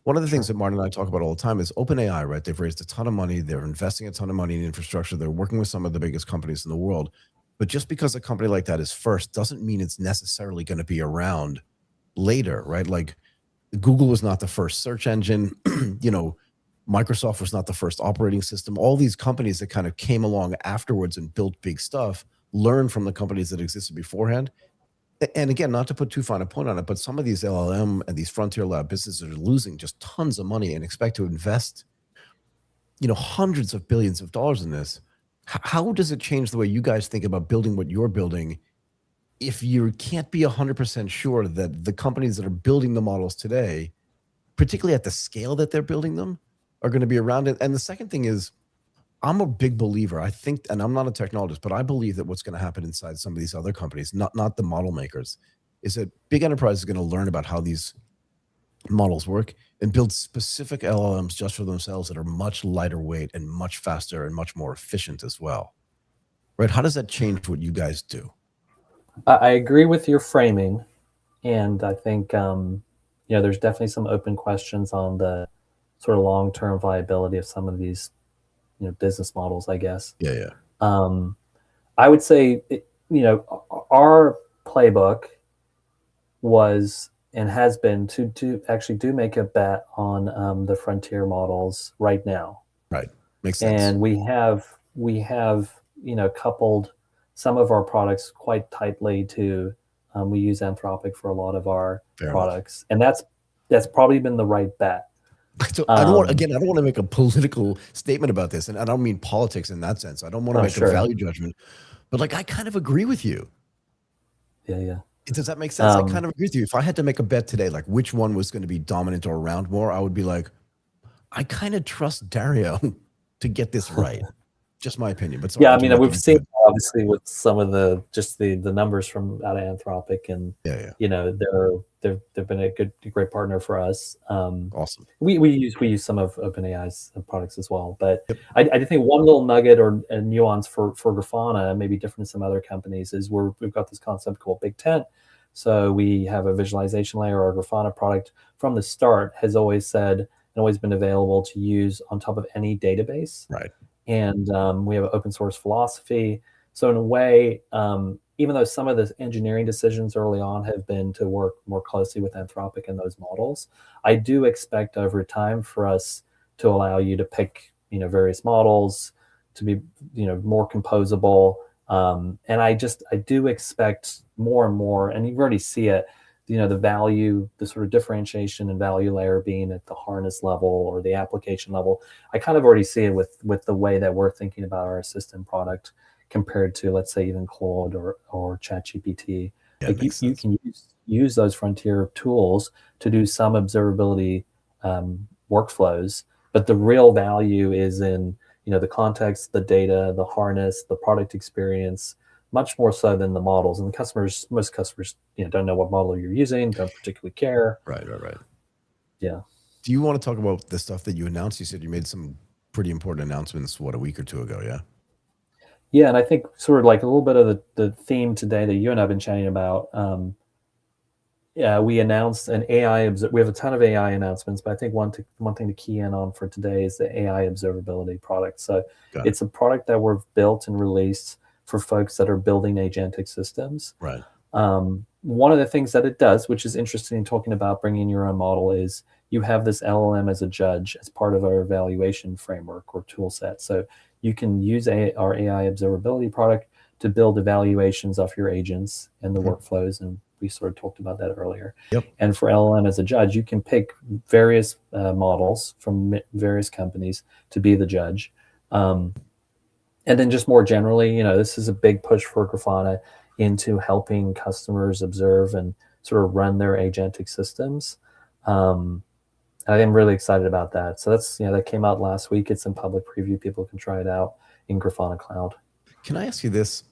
One of the things that Martin and I talk about all the time is OpenAI, right? They've raised a ton of money. They're investing a ton of money in infrastructure. They're working with some of the biggest companies in the world. But just because a company like that is first doesn't mean it's necessarily going to be around later, right? Like Google was not the first search engine. Microsoft was not the first operating system. All these companies that kind of came along afterwards and built big stuff learned from the companies that existed beforehand. And again, not to put too fine a point on it, but some of these LLM and these frontier lab businesses are losing just tons of money and expect to invest, hundreds of billions of dollars in this. How does it change the way you guys think about building what you're building if you can't be 100% sure that the companies that are building the models today, particularly at the scale that they're building them, are going to be around it? And the second thing is, I'm a big believer, I think, and I'm not a technologist, but I believe that what's going to happen inside some of these other companies, not the model makers, is that big enterprise is going to learn about how these models work and build specific LLMs just for themselves that are much lighter weight and much faster and much more efficient as well. Right? How does that change what you guys do? I agree with your framing, and I think there's definitely some open questions on the sort of long-term viability of some of these business models, I guess. Yeah. I would say, our playbook was and has been to actually do make a bet on the frontier models right now. Right. Makes sense. And we have coupled some of our products quite tightly to we use Anthropic for a lot of our products, and that's probably been the right bet. So I don't want to make a political statement about this, and I don't mean politics in that sense. I don't want to make a value judgment, but I kind of agree with you. Yeah. Does that make sense? I kind of agree with you. If I had to make a bet today, like which one was going to be dominant or around more, I would be like, I kind of trust Dario to get this right. Just my opinion. But yeah, I mean, we've seen obviously with some of the numbers from out of Anthropic, and they've been a great partner for us. Awesome. We use some of OpenAI's products as well, but I think one little nugget or a nuance for Grafana, maybe different than some other companies, is we've got this concept called Big Tent. So we have a visualization layer. Our Grafana product from the start has always said and always been available to use on top of any database. Right. And we have an open source philosophy. So in a way, even though some of the engineering decisions early on have been to work more closely with Anthropic and those models, I do expect over time for us to allow you to pick, various models to be, more composable. And I do expect more and more, and you already see it, the value, the sort of differentiation and value layer being at the harness level or the application level. I kind of already see it with the way that we're thinking about our assistant product compared to, let's say, even Claude or ChatGPT. Yeah, Like it makes you sense. can use those frontier tools to do some observability workflows, but the real value is in the context, the data, the harness, the product experience, much more so than the models. And most customers don't know what model you're using, don't particularly care. Right. Yeah. Do you want to talk about the stuff that you announced? You said you made some pretty important announcements, what, a week or two ago, yeah? Yeah, and I think sort of like a little bit of the theme today that you and I've been chatting about. Yeah, we announced an AI. We have a ton of AI announcements, but I think one thing to key in on for today is the AI observability product. So Got it. it's a product that we've built and released for folks that are building agentic systems. Right. One of the things that it does, which is interesting in talking about bringing your own model, is you have this LLM as a judge as part of our evaluation framework or tool set. So you can use our AI observability product to build evaluations of your agents and the workflows. And we sort of talked about that earlier. Yep. And for LLM as a judge, you can pick various models from various companies to be the judge. And then just more generally, this is a big push for Grafana into helping customers observe and sort of run their agentic systems. I'm really excited about that. So that came out last week. It's in public preview. People can try it out in Grafana Cloud. Can I ask you this?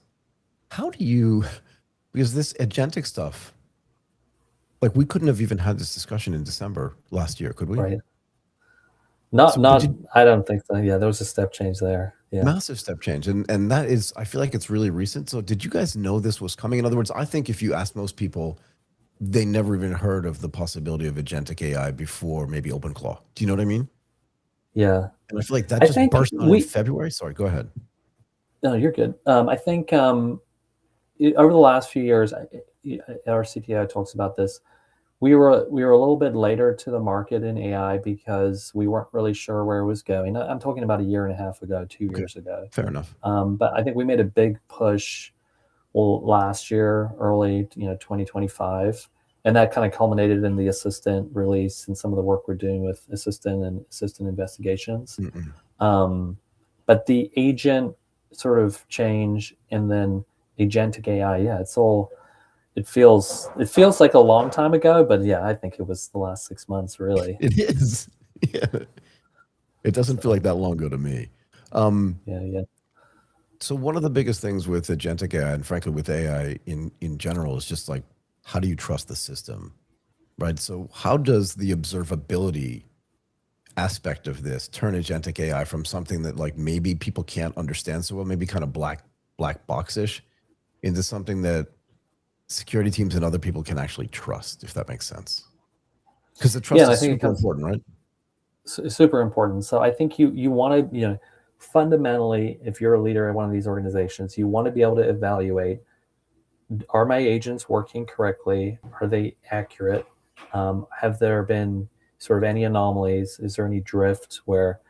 Because this agentic stuff, like, we couldn't have even had this discussion in December last year, could we? Right. I don't think so. Yeah, there was a step change there. Yeah. Massive step change. And that is, I feel like it's really recent. So did you guys know this was coming? In other words, I think if you ask most people, they never even heard of the possibility of agentic AI before maybe OpenClaw. Do you know what I mean? Yeah. And I feel like that just burst on in February. Sorry, go ahead. No, you're good. I think over the last few years, our CTO talks about this. We were a little bit later to the market in AI because we weren't really sure where it was going. I'm talking about a year and a half ago, 2 years ago. Fair enough. But I think we made a big push last year, early 2025, and that kind of culminated in the assistant release and some of the work we're doing with assistant and assistant investigations. But the agent sort of change and then agentic AI, it feels like a long time ago, but yeah, I think it was the last 6 months, really. It is. Yeah. It doesn't feel like that long ago to me. Yeah. So one of the biggest things with agentic AI, and frankly with AI in general, is just like, how do you trust the system, right? So how does the observability aspect of this turn agentic AI from something that, like, maybe people can't understand so well, maybe kind of black box-ish, into something that security teams and other people can actually trust, if that makes sense? Because the trust is super important, right? Super important. So I think you want to, fundamentally, if you're a leader at one of these organizations, you want to be able to evaluate, are my agents working correctly? Are they accurate? Have there been sort of any anomalies? Is there any drift where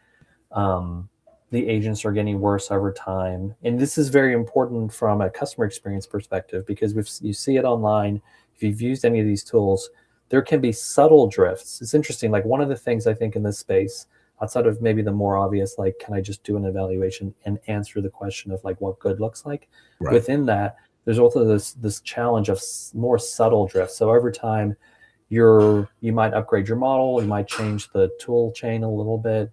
the agents are getting worse over time? And this is very important from a customer experience perspective, because you see it online. If you've used any of these tools, there can be subtle drifts. It's interesting. Like, one of the things I think in this space, outside of maybe the more obvious, like, can I just do an evaluation and answer the question of like what good looks like? Right. Within that, there's also this challenge of more subtle drifts. So over time, you might upgrade your model, you might change the tool chain a little bit,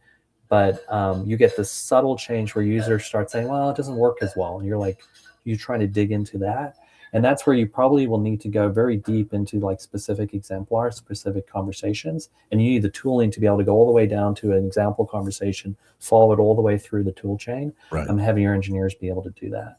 but you get this subtle change where users start saying, well, it doesn't work as well. And you're trying to dig into that. And that's where you probably will need to go very deep into like specific exemplars, specific conversations. And you need the tooling to be able to go all the way down to an example conversation, follow it all the way through the tool chain. Right. Having your engineers be able to do that.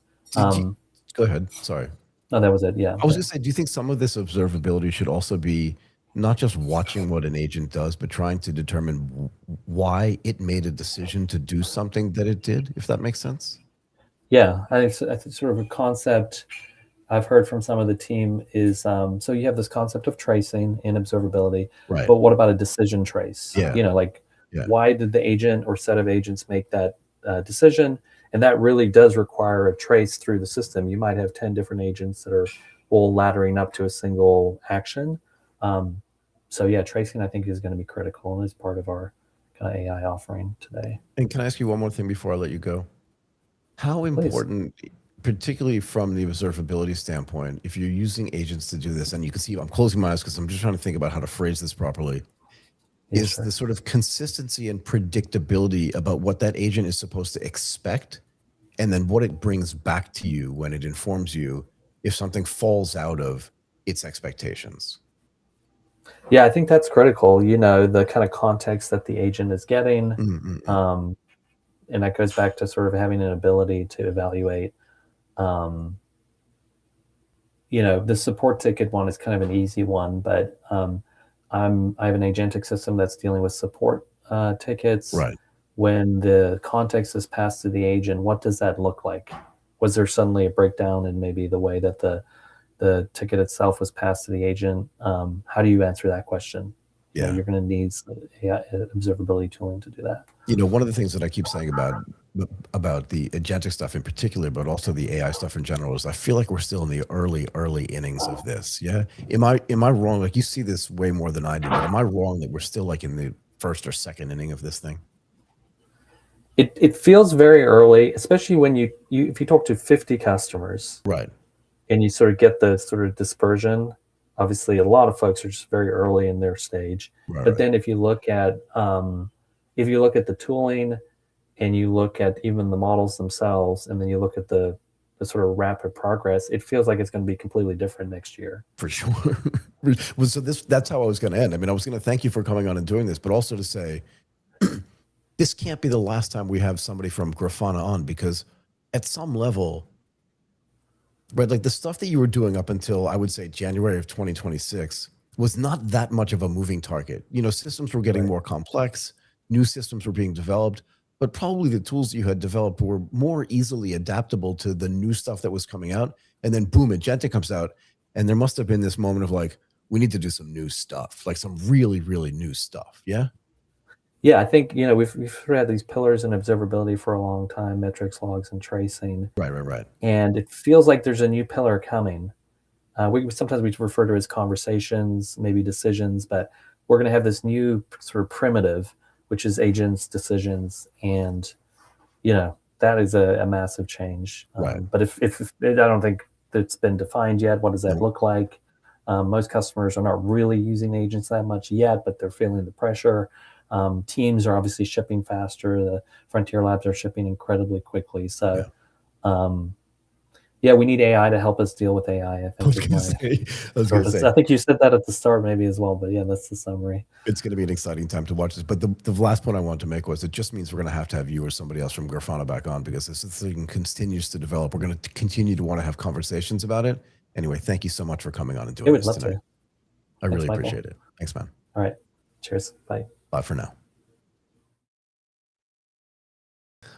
Go ahead. Sorry. No, that was it. Yeah. I was going to say, do you think some of this observability should also be not just watching what an agent does, but trying to determine why it made a decision to do something that it did, if that makes sense? Yeah, I think sort of a concept I've heard from some of the team is, so you have this concept of tracing in observability, right? But what about a decision trace? Yeah. Why did the agent or set of agents make that decision? And that really does require a trace through the system. You might have 10 different agents that are all laddering up to a single action. So yeah, tracing, I think, is going to be critical and is part of our kind of AI offering today. And can I ask you one more thing before I let you go? How important particularly from the observability standpoint, if you're using agents to do this, and you can see I'm closing my eyes because I'm just trying to think about how to phrase this properly, Yeah, is sure. the sort of consistency and predictability about what that agent is supposed to expect, and then what it brings back to you when it informs you if something falls out of its expectations. Yeah, I think that's critical. The kind of context that the agent is getting, Mm-mm-mm. and that goes back to sort of having an ability to evaluate. The support ticket one is kind of an easy one, but I have an agentic system that's dealing with support tickets. Right. When the context is passed to the agent, what does that look like? Was there suddenly a breakdown in maybe the way that the ticket itself was passed to the agent? How do you answer that question? Yeah. You're going to need AI observability tooling to do that. One of the things that I keep saying about the agentic stuff in particular, but also the AI stuff in general, is I feel like we're still in the early innings of this. Yeah. Am I wrong? Like, you see this way more than I do, but am I wrong that we're still like in the first or second inning of this thing? It feels very early, especially when if you talk to 50 customers, Right. and you sort of get the sort of dispersion. Obviously, a lot of folks are just very early in their stage. Right. But then if you look at the tooling, and you look at even the models themselves, and then you look at the sort of rapid progress, it feels like it's going to be completely different next year. For sure. Well, so that's how I was going to end. I mean, I was going to thank you for coming on and doing this, but also to say, this can't be the last time we have somebody from Grafana on, because at some level, right, like the stuff that you were doing up until, I would say, January of 2026 was not that much of a moving target. Systems were getting Right. more complex, new systems were being developed, but probably the tools you had developed were more easily adaptable to the new stuff that was coming out. And then boom, Agentic comes out, and there must have been this moment of like, we need to do some new stuff, like some really, really new stuff. Yeah. Yeah, I think we've sort of had these pillars in observability for a long time: metrics, logs, and tracing. Right. And it feels like there's a new pillar coming. Sometimes we refer to it as conversations, maybe decisions, but we're going to have this new sort of primitive, which is agents, decisions, and that is a massive change. Right. But if I don't think it's been defined yet, what does that No. look like? Most customers are not really using agents that much yet, but they're feeling the pressure. Teams are obviously shipping faster. The frontier labs are shipping incredibly quickly. So, we need AI to help us deal with AI. I think I think you said that at the start maybe as well, but yeah, that's the summary. It's going to be an exciting time to watch this. But the last point I wanted to make was, it just means we're going to have you or somebody else from Grafana back on, because this thing continues to develop. We're going to continue to want to have conversations about it. Anyway, thank you so much for coming on and doing this tonight. I really appreciate it. Thanks, man. All right. Cheers. Bye. Bye for now.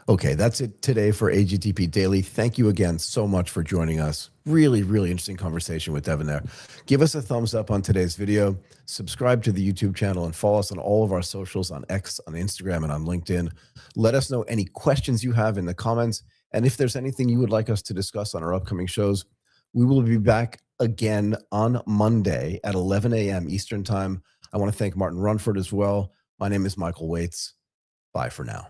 Okay, that's it today for AGTP Daily. Thank you again so much for joining us. Really, really interesting conversation with Devin there. Give us a thumbs up on today's video, subscribe to the YouTube channel, and follow us on all of our socials, on X, on Instagram, and on LinkedIn. Let us know any questions you have in the comments, and if there's anything you would like us to discuss on our upcoming shows. We will be back again on Monday at 11 a.m. Eastern Time. I want to thank Martin Runford as well. My name is Michael Waits. Bye for now.